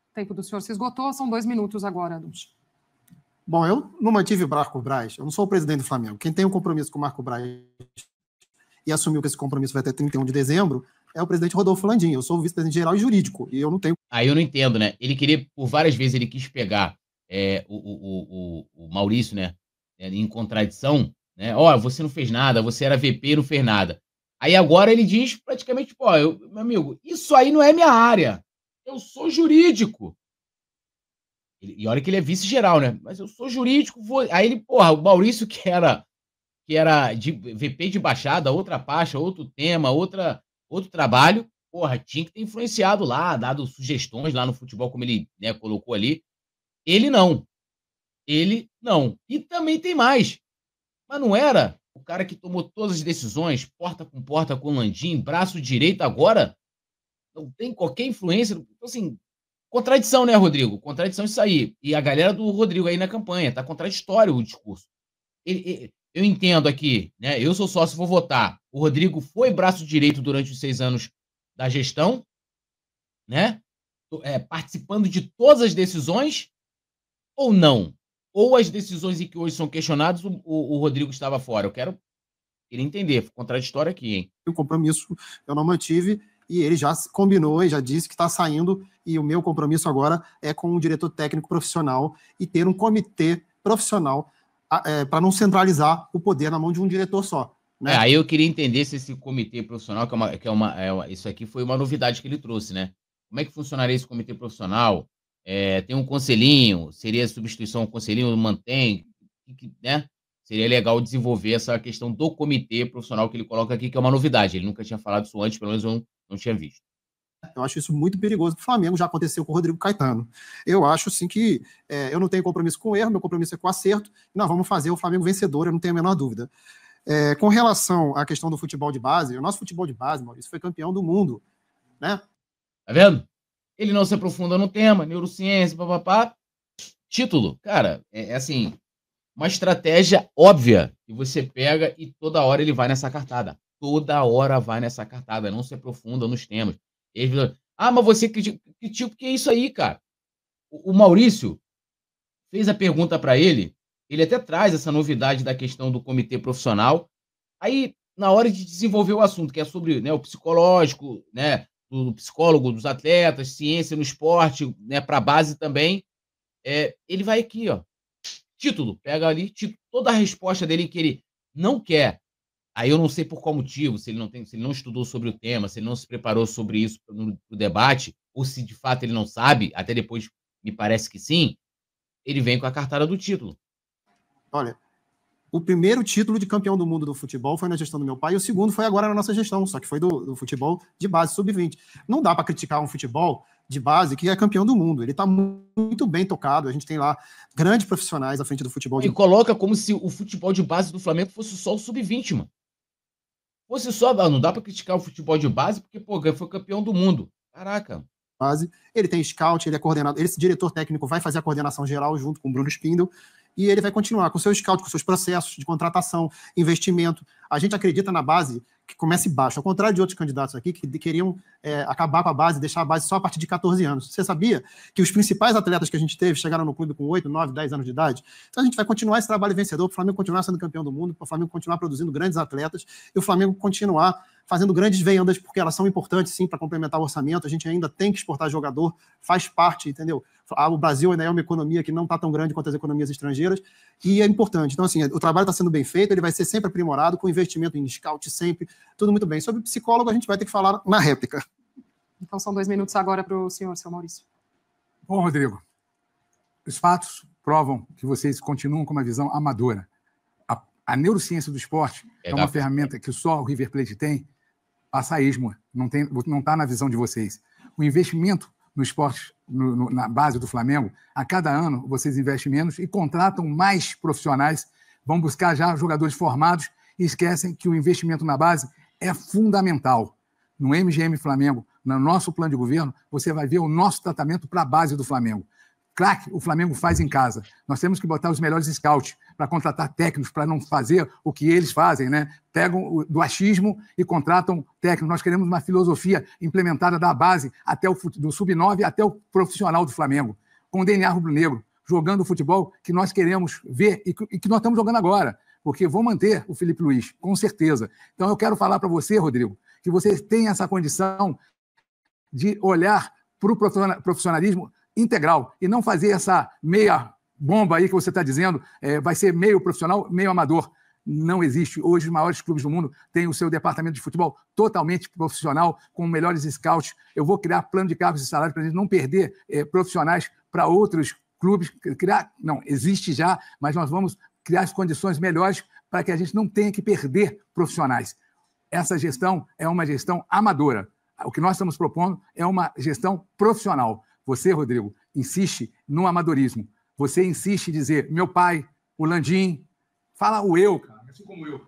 Speaker 3: O tempo do senhor se esgotou, são 2 minutos agora, Ducha.
Speaker 4: Bom, eu não mantive o Marco Braz, eu não sou o presidente do Flamengo. Quem tem um compromisso com o Marco Braz e assumiu que esse compromisso vai até 31 de dezembro é o presidente Rodolfo Landim. Eu sou o vice-presidente geral e jurídico, e eu não tenho...
Speaker 1: Aí eu não entendo, né? Ele queria, por várias vezes, ele quis pegar o Maurício, né, em contradição, né? Ó, você não fez nada, você era VP e não fez nada. Aí agora ele diz praticamente, pô, meu amigo, isso aí não é minha área. Eu sou jurídico. E olha que ele é vice-geral, né? Mas eu sou jurídico. Aí ele, porra, o Maurício, que era de VP de baixada, outra pasta, outro tema, outro trabalho, porra, tinha que ter influenciado lá, dado sugestões lá no futebol, como ele, né, colocou ali. Ele não. E também tem mais. Mas não era o cara que tomou todas as decisões, porta com o Landim, braço direito agora? Não tem qualquer influência. Então, assim, contradição, né, Rodrigo? Contradição isso aí. E a galera do Rodrigo aí na campanha, tá contraditório o discurso. Eu entendo aqui, né? Eu sou sócio, vou votar. O Rodrigo foi braço direito durante os 6 anos da gestão, né? Participando de todas as decisões, ou não? Ou as decisões em que hoje são questionadas, o Rodrigo estava fora. Eu queria entender. Contraditório aqui, hein?
Speaker 4: O compromisso eu não mantive. E ele já combinou e já disse que está saindo, e o meu compromisso agora é com um diretor técnico profissional e ter um comitê profissional para não centralizar o poder na mão de um diretor só. Né?
Speaker 1: Aí eu queria entender se esse comitê profissional, isso aqui foi uma novidade que ele trouxe, né? Como é que funcionaria esse comitê profissional? Tem um conselhinho, seria substituição, o conselhinho mantém, né? Seria legal desenvolver essa questão do comitê profissional que ele coloca aqui, que é uma novidade. Ele nunca tinha falado isso antes, pelo menos eu não tinha visto.
Speaker 4: Eu acho isso muito perigoso para o Flamengo, já aconteceu com o Rodrigo Caetano. Eu acho, sim, que eu não tenho compromisso com o erro, meu compromisso é com o acerto, e nós vamos fazer o Flamengo vencedor, eu não tenho a menor dúvida. Com relação à questão do futebol de base, o nosso futebol de base, Maurício, foi campeão do mundo, né?
Speaker 1: Tá vendo? Ele não se aprofunda no tema, neurociência, papapá, título. Cara, assim, uma estratégia óbvia que você pega e toda hora ele vai nessa cartada. Toda hora vai nessa cartada, não se aprofunda nos temas. Ele, mas você critica, porque é isso aí, cara. O Maurício fez a pergunta para ele até traz essa novidade da questão do comitê profissional. Aí, na hora de desenvolver o assunto, que é sobre, né, o psicológico, né, do psicólogo dos atletas, ciência no esporte, né, para a base também, ele vai aqui, ó, título, pega ali, toda a resposta dele que ele não quer. Aí eu não sei por qual motivo, se ele não estudou sobre o tema, se ele não se preparou sobre isso no debate, ou se de fato ele não sabe, até depois me parece que sim, ele vem com a cartada do título.
Speaker 4: Olha, o primeiro título de campeão do mundo do futebol foi na gestão do meu pai, e o segundo foi agora na nossa gestão, só que foi do futebol de base, sub-20. Não dá para criticar um futebol de base que é campeão do mundo. Ele está muito bem tocado, a gente tem lá grandes profissionais à frente do futebol de
Speaker 1: base. E coloca como se o futebol de base do Flamengo fosse só o sub-20, mano. Fosse só, não dá para criticar o futebol de base porque, pô, foi campeão do mundo. Caraca.
Speaker 4: Base. Ele tem scout, ele é coordenador, esse diretor técnico vai fazer a coordenação geral junto com o Bruno Spindel, e ele vai continuar com o seu scout, com seus processos de contratação, investimento. A gente acredita na base que comece baixo, ao contrário de outros candidatos aqui que queriam acabar com a base, deixar a base só a partir de 14 anos. Você sabia que os principais atletas que a gente teve chegaram no clube com 8, 9, 10 anos de idade? Então a gente vai continuar esse trabalho vencedor para o Flamengo continuar sendo campeão do mundo, para o Flamengo continuar produzindo grandes atletas e o Flamengo continuar fazendo grandes vendas, porque elas são importantes, sim, para complementar o orçamento. A gente ainda tem que exportar jogador, faz parte, entendeu? O Brasil ainda é uma economia que não está tão grande quanto as economias estrangeiras, e é importante. Então, assim, o trabalho está sendo bem feito, ele vai ser sempre aprimorado, com investimento em scout sempre, tudo muito bem. Sobre psicólogo, a gente vai ter que falar na réplica.
Speaker 3: Então, são 2 minutos agora para o senhor, seu Maurício.
Speaker 5: Bom, Rodrigo, os fatos provam que vocês continuam com uma visão amadora. A neurociência do esporte é uma ferramenta que só o River Plate tem, passa a esmo, não está na visão de vocês. O investimento no esporte, na base do Flamengo, a cada ano vocês investem menos e contratam mais profissionais, vão buscar já jogadores formados e esquecem que o investimento na base é fundamental. No MGM Flamengo, no nosso plano de governo, você vai ver o nosso tratamento para a base do Flamengo. Craque, o Flamengo faz em casa. Nós temos que botar os melhores scouts para contratar técnicos, para não fazer o que eles fazem, né? Pegam do achismo e contratam técnicos. Nós queremos uma filosofia implementada da base, do sub-9 até o profissional do Flamengo, com DNA rubro-negro, jogando o futebol que nós queremos ver e que nós estamos jogando agora, porque vão manter o Felipe Luiz, com certeza. Então eu quero falar para você, Rodrigo, que você tem essa condição de olhar para o profissionalismo integral e não fazer essa meia bomba aí que você está dizendo, vai ser meio profissional, meio amador. Não existe. Hoje os maiores clubes do mundo têm o seu departamento de futebol totalmente profissional, com melhores scouts. Eu vou criar plano de cargos e salários para a gente não perder profissionais para outros clubes. Não, existe já, mas nós vamos criar as condições melhores para que a gente não tenha que perder profissionais. Essa gestão é uma gestão amadora. O que nós estamos propondo é uma gestão profissional. Você, Rodrigo, insiste no amadorismo. Você insiste em dizer, meu pai, o Landim, fala o eu, cara, assim como eu.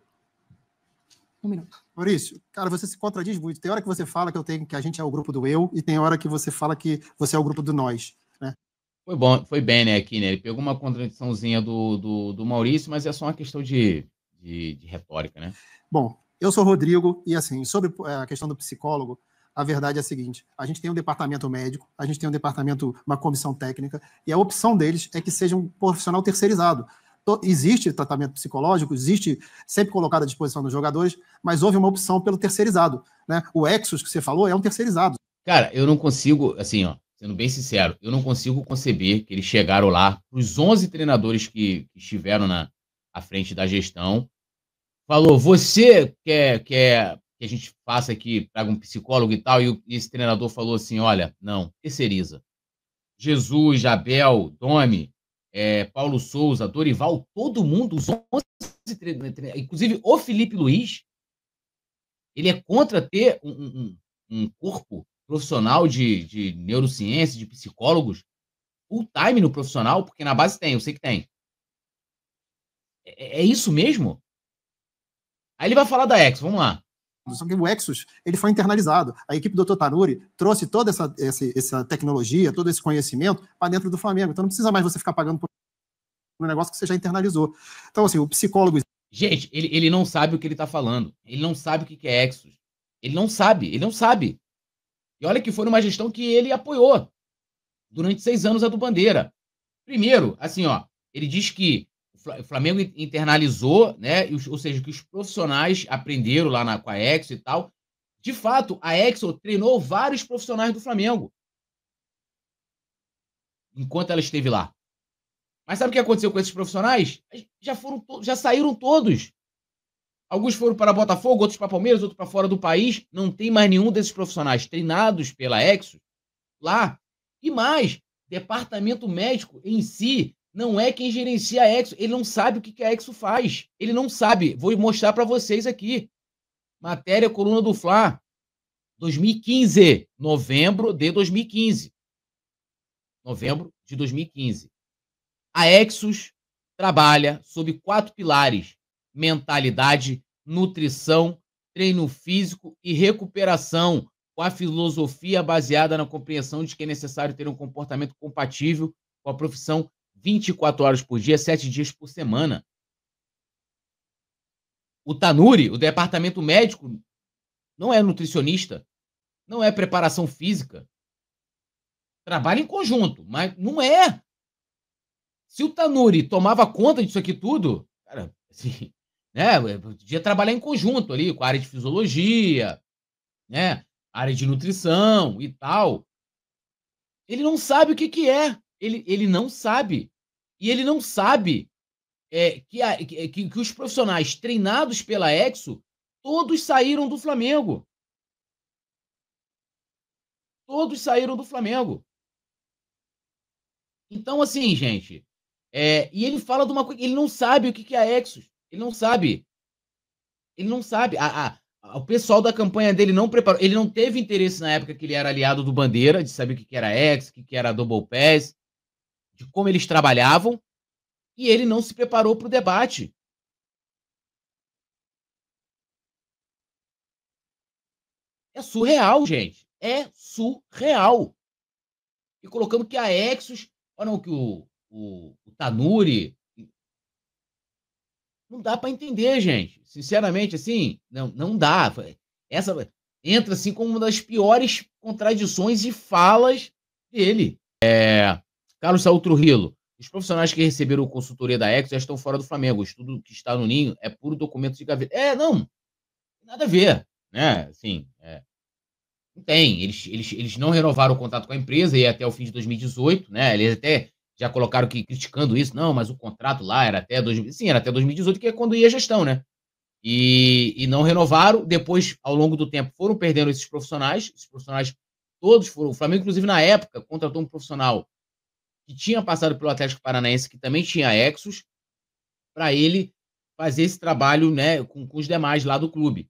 Speaker 3: 1 minuto.
Speaker 4: Maurício, cara, você se contradiz muito. Tem hora que você fala que a gente é o grupo do eu, e tem hora que você fala que você é o grupo do nós, né?
Speaker 1: Foi bom, foi bem, né, aqui, né? Ele pegou uma contradiçãozinha do Maurício, mas é só uma questão de retórica, né?
Speaker 4: Bom, eu sou o Rodrigo, e assim, sobre a questão do psicólogo, a verdade é a seguinte: a gente tem um departamento médico, a gente tem um departamento, uma comissão técnica, e a opção deles é que seja um profissional terceirizado. Existe tratamento psicológico, existe sempre colocado à disposição dos jogadores, mas houve uma opção pelo terceirizado, né? O Exos que você falou é um terceirizado.
Speaker 1: Cara, eu não consigo, assim, ó, sendo bem sincero, eu não consigo conceber que eles chegaram lá, os 11 treinadores que estiveram à frente da gestão, falou, você quer que a gente faça aqui, traga um psicólogo e tal, e esse treinador falou assim, olha, não, terceiriza. Jesus, Jabel, Domi, Paulo Souza, Dorival, todo mundo, os 11 treinadores, inclusive o Felipe Luiz, ele é contra ter um corpo profissional de neurociência, de psicólogos, full time no profissional, porque na base tem, eu sei que tem. É isso mesmo? Aí ele vai falar da Exos, vamos lá.
Speaker 4: Só que o Exos, ele foi internalizado. A equipe do Dr. Tanuri trouxe toda essa tecnologia, todo esse conhecimento para dentro do Flamengo. Então não precisa mais você ficar pagando por um negócio que você já internalizou. Então, assim, o psicólogo...
Speaker 1: Gente, ele não sabe o que ele está falando. Ele não sabe o que é Exos. Ele não sabe. E olha que foi numa gestão que ele apoiou durante 6 anos a do Bandeira. Primeiro, assim, ó, ele diz que o Flamengo internalizou, né? Ou seja, que os profissionais aprenderam lá com a Exos e tal. De fato, a Exos treinou vários profissionais do Flamengo enquanto ela esteve lá. Mas sabe o que aconteceu com esses profissionais? Já saíram todos. Alguns foram para Botafogo, outros para Palmeiras, outros para fora do país. Não tem mais nenhum desses profissionais treinados pela Exos lá. E mais, departamento médico em si não é quem gerencia a Exos. Ele não sabe o que a Exos faz. Ele não sabe. Vou mostrar para vocês aqui. Matéria Coluna do Fla. 2015. Novembro de 2015. Novembro de 2015. A Exos trabalha sob 4 pilares: mentalidade, nutrição, treino físico e recuperação, com a filosofia baseada na compreensão de que é necessário ter um comportamento compatível com a profissão 24 horas por dia, 7 dias por semana. O Tanuri, o departamento médico, não é nutricionista, não é preparação física. Trabalha em conjunto, mas não é. Se o Tanuri tomava conta disso aqui tudo, cara, assim, né, podia trabalhar em conjunto ali, com a área de fisiologia, né, área de nutrição e tal. Ele não sabe o que é. Ele não sabe. E ele não sabe que os profissionais treinados pela Exo, todos saíram do Flamengo. Todos saíram do Flamengo. Então, assim, gente, e ele fala de uma coisa, ele não sabe o que é a Exos. Ele não sabe. Ele não sabe. O pessoal da campanha dele não preparou. Ele não teve interesse na época que ele era aliado do Bandeira, de saber o que era Exo, o que era Double Pass, de como eles trabalhavam, e ele não se preparou para o debate. É surreal, gente. É surreal. E colocando que a Exos, ou não, que o Tanuri. Não dá para entender, gente. Sinceramente, assim, não dá. Essa entra assim como uma das piores contradições e falas dele. Carlos Saúl Trujillo. Os profissionais que receberam consultoria da Exo já estão fora do Flamengo. O estudo que está no Ninho é puro documento de gaveta. Não. Nada a ver, né? Assim, não tem. Eles não renovaram o contrato com a empresa e até o fim de 2018, né? Eles até já colocaram que criticando isso. Não, mas o contrato lá era até 2018, que é quando ia a gestão, né? E não renovaram. Depois, ao longo do tempo, foram perdendo esses profissionais. Esses profissionais todos foram. O Flamengo, inclusive, na época, contratou um profissional que tinha passado pelo Atlético Paranaense, que também tinha Exos, para ele fazer esse trabalho, né, com os demais lá do clube.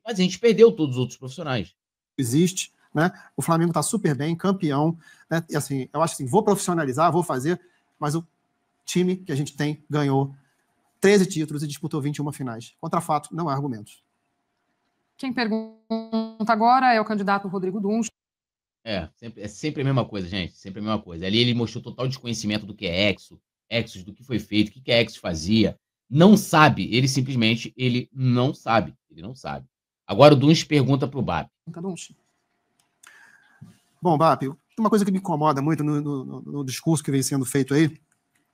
Speaker 1: Mas a gente perdeu todos os outros profissionais.
Speaker 4: Existe, né? O Flamengo está super bem, campeão, né? E assim, eu acho assim, vou profissionalizar, vou fazer, mas o time que a gente tem ganhou 13 títulos e disputou 21 finais. Contra fato, não há argumentos.
Speaker 3: Quem pergunta agora é o candidato Rodrigo Dunch.
Speaker 1: É sempre a mesma coisa, gente. Sempre a mesma coisa. Ali ele mostrou total desconhecimento do que é Exos, do que foi feito, o que a Exos fazia. Não sabe. Ele não sabe. Ele não sabe. Agora o Dunch pergunta para o BAP.
Speaker 4: Bom, BAP, uma coisa que me incomoda muito no discurso que vem sendo feito aí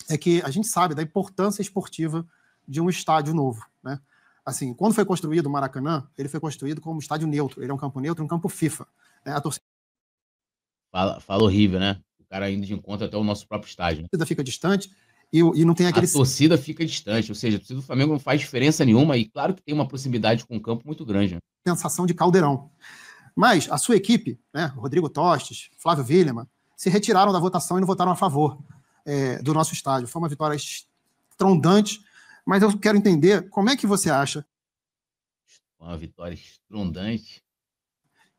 Speaker 4: é que a gente sabe da importância esportiva de um estádio novo, né? Assim, quando foi construído o Maracanã, ele foi construído como um estádio neutro. Ele é um campo neutro, um campo FIFA, né? A torcida
Speaker 1: Fala horrível, né? O cara indo de encontro até o nosso próprio estádio. Né?
Speaker 4: A torcida fica distante e não tem aquele...
Speaker 1: A torcida fica distante, ou seja, a torcida do Flamengo não faz diferença nenhuma e claro que tem uma proximidade com o campo muito grande. Né?
Speaker 4: Sensação de caldeirão. Mas a sua equipe, né, Rodrigo Tostes, Flávio William, se retiraram da votação e não votaram a favor do nosso estádio. Foi uma vitória estrondante, mas eu quero entender como é que você acha...
Speaker 1: Uma vitória estrondante.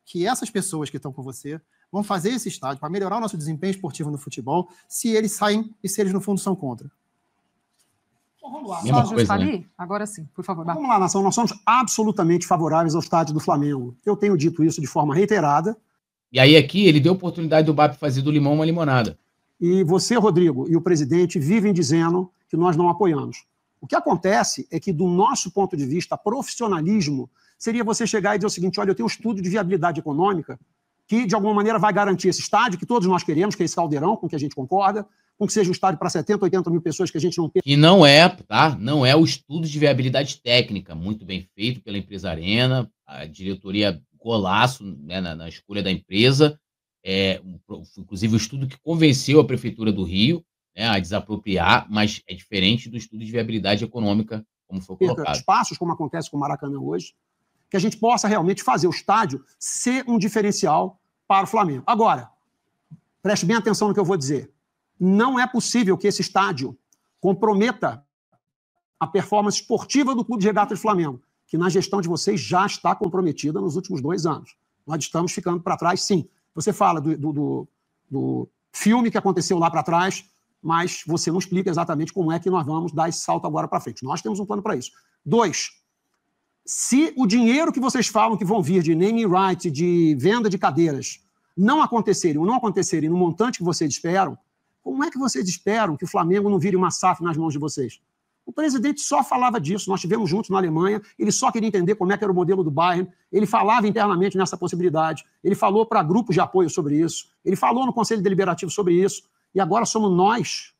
Speaker 4: Que essas pessoas que estão com você vão fazer esse estádio para melhorar o nosso desempenho esportivo no futebol, se eles saem e se eles, no fundo, são contra.
Speaker 3: Então, vamos lá. Só ajustar ali? Né? Agora sim, por favor.
Speaker 2: Vamos lá, nação. Nós somos absolutamente favoráveis ao estádio do Flamengo. Eu tenho dito isso de forma reiterada.
Speaker 1: E aí aqui ele deu a oportunidade do BAP fazer do limão uma limonada.
Speaker 2: E você, Rodrigo, e o presidente vivem dizendo que nós não apoiamos. O que acontece é que, do nosso ponto de vista, profissionalismo seria você chegar e dizer o seguinte: olha, eu tenho um estudo de viabilidade econômica que, de alguma maneira, vai garantir esse estádio que todos nós queremos, que é esse caldeirão, com que a gente concorda, com que seja um estádio para 70, 80 mil pessoas que a gente não tem.
Speaker 1: E não é, tá? Não é o estudo de viabilidade técnica, muito bem feito pela empresa Arena, a diretoria golaço, né, na escolha da empresa, inclusive o estudo que convenceu a Prefeitura do Rio, né, a desapropriar, mas é diferente do estudo de viabilidade econômica, como foi colocado.
Speaker 2: Espaços, como acontece com o Maracanã hoje, que a gente possa realmente fazer o estádio ser um diferencial para o Flamengo. Agora, preste bem atenção no que eu vou dizer. Não é possível que esse estádio comprometa a performance esportiva do Clube de Regatas do Flamengo, que na gestão de vocês já está comprometida nos últimos 2 anos. Nós estamos ficando para trás, sim. Você fala do filme que aconteceu lá para trás, mas você não explica exatamente como é que nós vamos dar esse salto agora para frente. Nós temos um plano para isso. 2, se o dinheiro que vocês falam que vão vir de naming rights, de venda de cadeiras, não acontecerem ou não acontecerem no montante que vocês esperam, como é que vocês esperam que o Flamengo não vire uma SAF nas mãos de vocês? O presidente só falava disso, nós estivemos juntos na Alemanha, ele só queria entender como é que era o modelo do Bayern, ele falava internamente nessa possibilidade, ele falou para grupos de apoio sobre isso, ele falou no Conselho Deliberativo sobre isso, e agora somos nós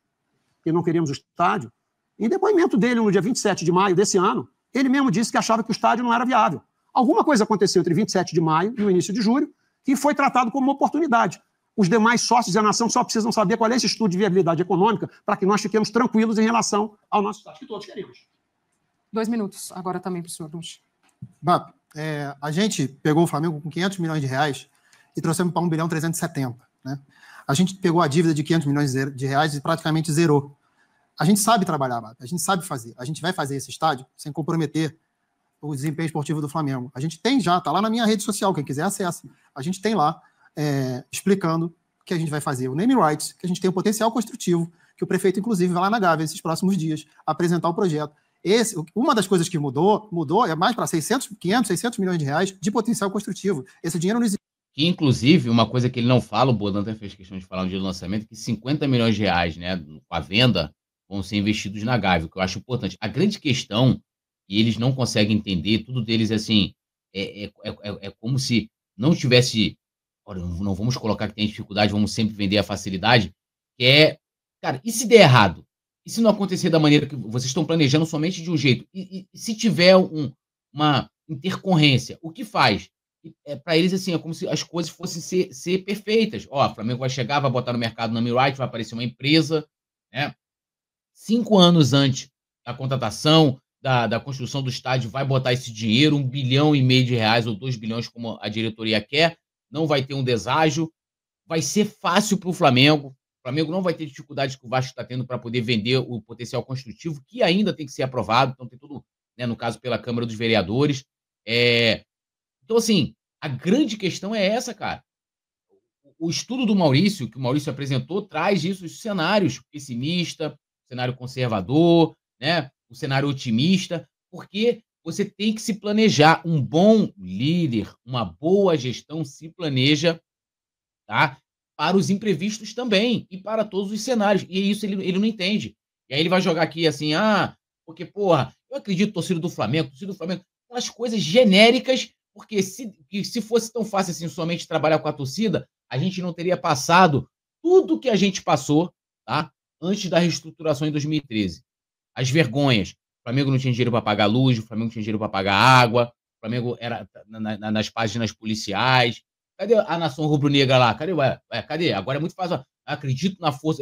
Speaker 2: que não queremos o estádio. Em depoimento dele, no dia 27 de maio desse ano, ele mesmo disse que achava que o estádio não era viável. Alguma coisa aconteceu entre 27 de maio e o início de julho que foi tratado como uma oportunidade. Os demais sócios da nação só precisam saber qual é esse estudo de viabilidade econômica para que nós fiquemos tranquilos em relação ao nosso Estado, que todos queremos.
Speaker 3: 2 minutos agora também para o senhor Dunche.
Speaker 4: BAP, a gente pegou o Flamengo com 500 milhões de reais e trouxemos para 1 bilhão 370. Né? A gente pegou a dívida de 500 milhões de reais e praticamente zerou. A gente sabe trabalhar, BAP, a gente sabe fazer. A gente vai fazer esse estádio sem comprometer o desempenho esportivo do Flamengo. A gente tem já, está lá na minha rede social, quem quiser acessa. A gente tem lá explicando o que a gente vai fazer. O name rights, que a gente tem um potencial construtivo, que o prefeito, inclusive, vai lá na Gávea esses próximos dias apresentar o projeto. Uma das coisas que mudou é mais para 500, 600 milhões de reais de potencial construtivo. Esse dinheiro não existe.
Speaker 1: Que, inclusive, uma coisa que ele não fala, o Bodan até fez questão de falar no dia do lançamento, que 50 milhões de reais, né, com a venda, vão ser investidos na Gávea, que eu acho importante. A grande questão, e eles não conseguem entender, tudo deles assim, é como se não tivesse, olha, não vamos colocar que tem dificuldade, vamos sempre vender a facilidade, que cara, e se der errado? E se não acontecer da maneira que vocês estão planejando somente de um jeito? E se tiver uma intercorrência, o que faz? Para eles, assim, é como se as coisas fossem ser perfeitas. Ó, o Flamengo vai chegar, vai botar no mercado nome right, vai aparecer uma empresa, né? 5 anos antes da contratação, da construção do estádio, vai botar esse dinheiro, 1,5 bilhão de reais ou 2 bilhões, como a diretoria quer, não vai ter um deságio, vai ser fácil para o Flamengo não vai ter dificuldade que o Vasco está tendo para poder vender o potencial construtivo, que ainda tem que ser aprovado, então tem tudo, né, no caso, pela Câmara dos Vereadores. Então, assim, a grande questão é essa, cara. O estudo do Maurício, que o Maurício apresentou, traz isso, os cenários pessimista, cenário conservador, né, o cenário otimista, porque você tem que se planejar. Um bom líder, uma boa gestão se planeja, tá, para os imprevistos também e para todos os cenários. E isso ele não entende. E aí ele vai jogar aqui assim, porque, porra, eu acredito torcida do Flamengo, aquelas coisas genéricas, porque se fosse tão fácil assim somente trabalhar com a torcida, a gente não teria passado tudo que a gente passou, tá, antes da reestruturação em 2013. As vergonhas. O Flamengo não tinha dinheiro para pagar luz, o Flamengo não tinha dinheiro para pagar água, o Flamengo era nas páginas policiais. Cadê a nação rubro-negra lá? Cadê? Agora é muito fácil. Eu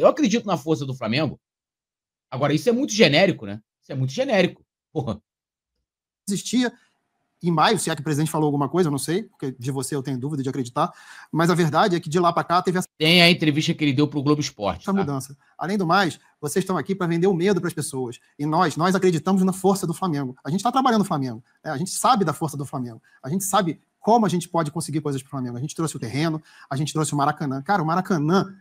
Speaker 1: acredito na força do Flamengo. Agora, isso é muito genérico, né? Isso é muito genérico. Porra.
Speaker 4: Existia em maio, se é que o presidente falou alguma coisa, eu não sei, porque de você eu tenho dúvida de acreditar, mas a verdade é que de lá para cá teve essa...
Speaker 1: Tem a entrevista que ele deu para o Globo Esporte.
Speaker 4: Essa mudança. Além do mais, vocês estão aqui para vender o medo para as pessoas. E nós acreditamos na força do Flamengo. A gente está trabalhando no Flamengo. A gente sabe da força do Flamengo. A gente sabe como a gente pode conseguir coisas para o Flamengo. A gente trouxe o terreno, a gente trouxe o Maracanã. Cara, o Maracanã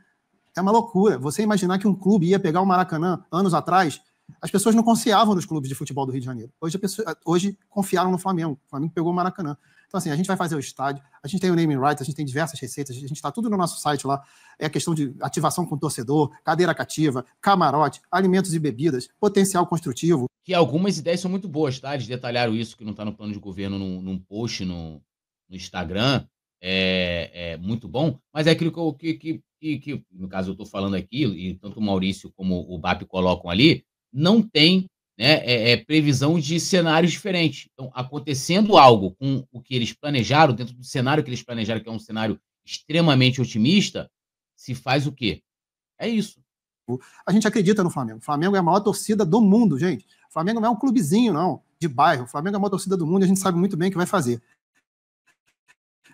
Speaker 4: é uma loucura. Você imaginar que um clube ia pegar o Maracanã anos atrás, as pessoas não confiavam nos clubes de futebol do Rio de Janeiro. Hoje confiaram no Flamengo. O Flamengo pegou o Maracanã. Então, assim, a gente vai fazer o estádio, a gente tem o naming rights, a gente tem diversas receitas, a gente está tudo no nosso site lá. É a questão de ativação com o torcedor, cadeira cativa, camarote, alimentos e bebidas, potencial construtivo.
Speaker 1: Que algumas ideias são muito boas, tá? Eles detalharam isso, que não está no plano de governo, num post no Instagram. É muito bom, mas é aquilo que no caso, eu estou falando aqui, e tanto o Maurício como o BAP colocam ali, não tem, né, previsão de cenários diferentes. Então, acontecendo algo com o que eles planejaram, dentro do cenário que eles planejaram, que é um cenário extremamente otimista, se faz o quê? É isso.
Speaker 4: A gente acredita no Flamengo. O Flamengo é a maior torcida do mundo, gente. O Flamengo não é um clubezinho, não, de bairro. O Flamengo é a maior torcida do mundo e a gente sabe muito bem o que vai fazer.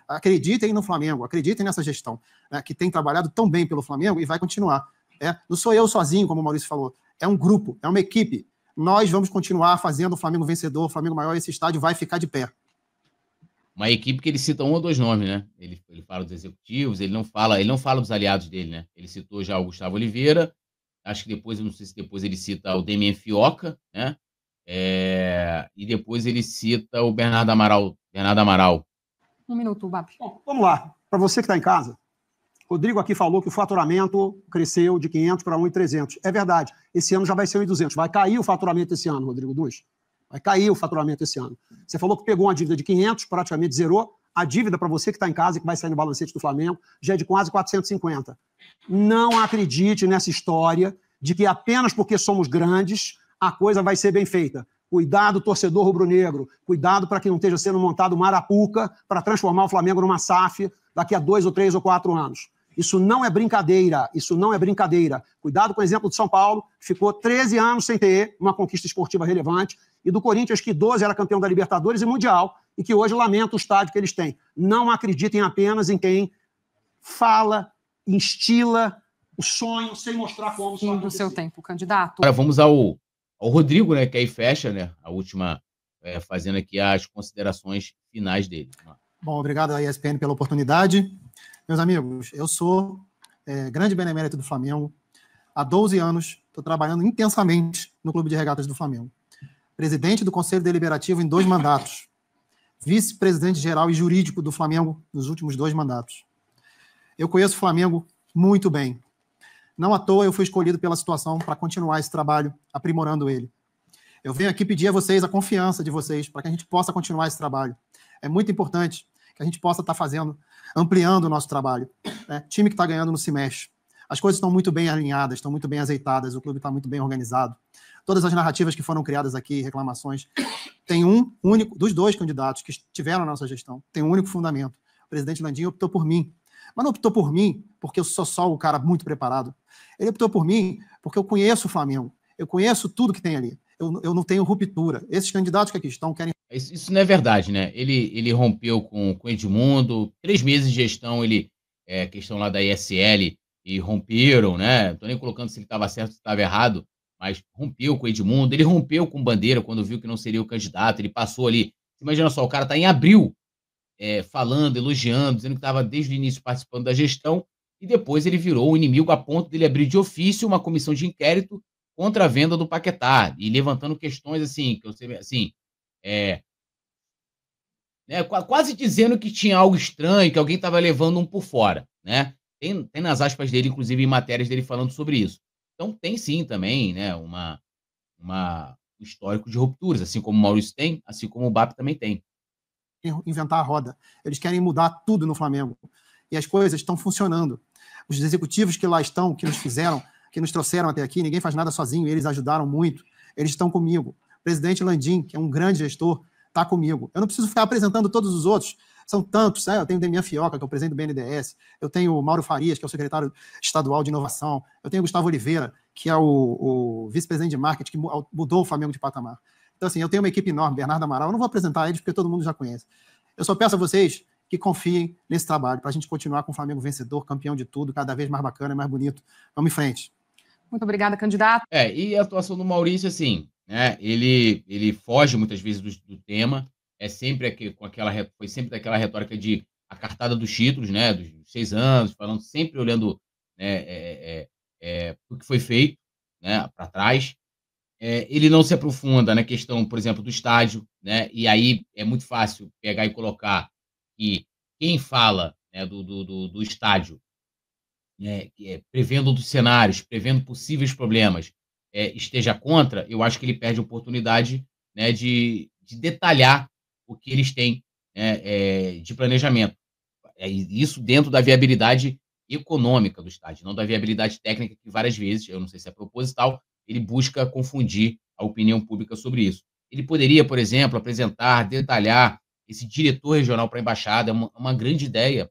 Speaker 4: Acreditem no Flamengo, acreditem nessa gestão, né, que tem trabalhado tão bem pelo Flamengo e vai continuar. Não sou eu sozinho, como o Maurício falou. É um grupo, é uma equipe. Nós vamos continuar fazendo o Flamengo vencedor, o Flamengo maior, esse estádio vai ficar de pé.
Speaker 1: Uma equipe que ele cita 1 ou 2 nomes, né? Ele fala dos executivos, ele não fala dos aliados dele, né? Ele citou já o Gustavo Oliveira, acho que depois, eu não sei se depois ele cita o Demian Fioca, né? E depois ele cita o Bernardo Amaral.
Speaker 3: 1 minuto, BAP.
Speaker 2: Bom, vamos lá. Para você que está em casa, Rodrigo aqui falou que o faturamento cresceu de 500 para 1.300. É verdade. Esse ano já vai ser 1.200. Vai cair o faturamento esse ano, Rodrigo Dunche. Vai cair o faturamento esse ano. Você falou que pegou uma dívida de 500, praticamente zerou. A dívida para você que está em casa e que vai sair no balancete do Flamengo já é de quase 450. Não acredite nessa história de que apenas porque somos grandes a coisa vai ser bem feita. Cuidado, torcedor rubro-negro. Cuidado para que não esteja sendo montado uma arapuca para transformar o Flamengo numa SAF daqui a 2 ou 3 ou 4 anos. Isso não é brincadeira, isso não é brincadeira. Cuidado com o exemplo de São Paulo, que ficou 13 anos sem ter uma conquista esportiva relevante, e do Corinthians, que 12 era campeão da Libertadores e Mundial, e que hoje lamenta o estádio que eles têm. Não acreditem apenas em quem fala, instila o sonho, sem mostrar como
Speaker 3: Fim do seu tempo, candidato.
Speaker 1: Agora vamos ao Rodrigo, né, que aí fecha, né, a última, fazendo aqui as considerações finais dele.
Speaker 4: Bom, obrigado à ESPN pela oportunidade. Meus amigos, eu sou grande benemérito do Flamengo. Há 12 anos estou trabalhando intensamente no Clube de Regatas do Flamengo. Presidente do Conselho Deliberativo em 2 mandatos. Vice-presidente geral e jurídico do Flamengo nos últimos 2 mandatos. Eu conheço o Flamengo muito bem. Não à toa eu fui escolhido pela situação para continuar esse trabalho, aprimorando ele. Eu venho aqui pedir a vocês a confiança de vocês para que a gente possa continuar esse trabalho. É muito importante que a gente possa estar ampliando o nosso trabalho. Né? Time que está ganhando não se mexe. As coisas estão muito bem alinhadas, estão muito bem azeitadas, o clube está muito bem organizado. Todas as narrativas que foram criadas aqui, reclamações, tem um único, dos 2 candidatos que estiveram na nossa gestão, tem um único fundamento. O presidente Landim optou por mim. Mas não optou por mim porque eu sou só o cara muito preparado. Ele optou por mim porque eu conheço o Flamengo. Eu conheço tudo que tem ali. Eu não tenho ruptura. Esses candidatos que aqui estão querem...
Speaker 1: Isso não é verdade, né? Ele rompeu com o Edmundo, 3 meses de gestão, questão lá da ISL, e romperam, né? Não tô nem colocando se ele estava certo ou se estava errado, mas rompeu com o Edmundo, ele rompeu com o Bandeira quando viu que não seria o candidato, ele passou ali. Imagina só, o cara está em abril, falando, elogiando, dizendo que estava desde o início participando da gestão, e depois ele virou o inimigo a ponto dele abrir de ofício uma comissão de inquérito contra a venda do Paquetá, e levantando questões assim, que eu sei, assim, quase dizendo que tinha algo estranho, que alguém estava levando um por fora, né? Tem nas aspas dele, inclusive em matérias dele falando sobre isso. Então tem sim também, né, um histórico de rupturas, assim como o Maurício tem, assim como o BAP também tem.
Speaker 4: Inventar a roda. Eles querem mudar tudo no Flamengo. E as coisas estão funcionando. Os executivos que lá estão, que nos fizeram, que nos trouxeram até aqui, ninguém faz nada sozinho, eles ajudaram muito. Eles estão comigo. O presidente Landim, que é um grande gestor, está comigo. Eu não preciso ficar apresentando todos os outros. São tantos, né? Eu tenho o Demian Fioca, que é o presidente do BNDES. Eu tenho o Mauro Farias, que é o secretário estadual de inovação. Eu tenho o Gustavo Oliveira, que é o vice-presidente de marketing, que mudou o Flamengo de patamar. Então, assim, eu tenho uma equipe enorme, Bernardo Amaral. Eu não vou apresentar eles, porque todo mundo já conhece. Eu só peço a vocês que confiem nesse trabalho, para a gente continuar com o Flamengo vencedor, campeão de tudo, cada vez mais bacana e mais bonito. Vamos em frente.
Speaker 3: Muito obrigada, candidato.
Speaker 1: E a atuação do Maurício, assim, né, ele foge muitas vezes do tema, foi sempre daquela retórica de a cartada dos títulos, né, dos 6 anos, falando, sempre olhando, né, o que foi feito, né, para trás. Ele não se aprofunda na questão, por exemplo, do estádio, né, e aí é muito fácil pegar e colocar que quem fala, né, do estádio, né, prevendo dos cenários, prevendo possíveis problemas, esteja contra, eu acho que ele perde a oportunidade, né, de detalhar o que eles têm, né, de planejamento. Isso dentro da viabilidade econômica do estádio, não da viabilidade técnica, que várias vezes, eu não sei se é proposital, ele busca confundir a opinião pública sobre isso. Ele poderia, por exemplo, apresentar, detalhar esse diretor regional para a embaixada, é uma grande ideia,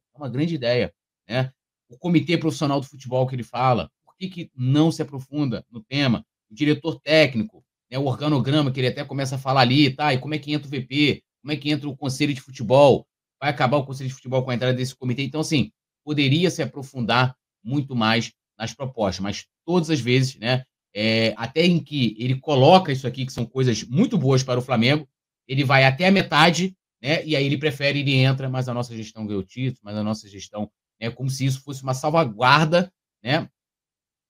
Speaker 1: né? O comitê profissional do futebol que ele fala, por que não se aprofunda no tema? O diretor técnico, né, o organograma, que ele até começa a falar ali, tá? E como é que entra o VP? Como é que entra o conselho de futebol? Vai acabar o conselho de futebol com a entrada desse comitê? Então, assim, poderia se aprofundar muito mais nas propostas, mas todas as vezes, né, até em que ele coloca isso aqui, que são coisas muito boas para o Flamengo, ele vai até a metade, né, e aí ele entra, mas a nossa gestão ganhou título, mas a nossa gestão, como se isso fosse uma salvaguarda, né,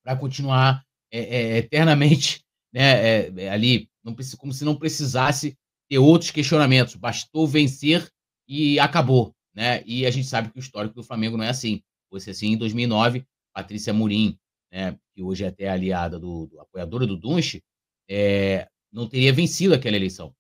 Speaker 1: para continuar eternamente, né, ali, como se não precisasse ter outros questionamentos, bastou vencer e acabou, né? E a gente sabe que o histórico do Flamengo não é assim. Foi assim em 2009, Patrícia Murim, né, que hoje é até aliada apoiadora do Dunche, não teria vencido aquela eleição.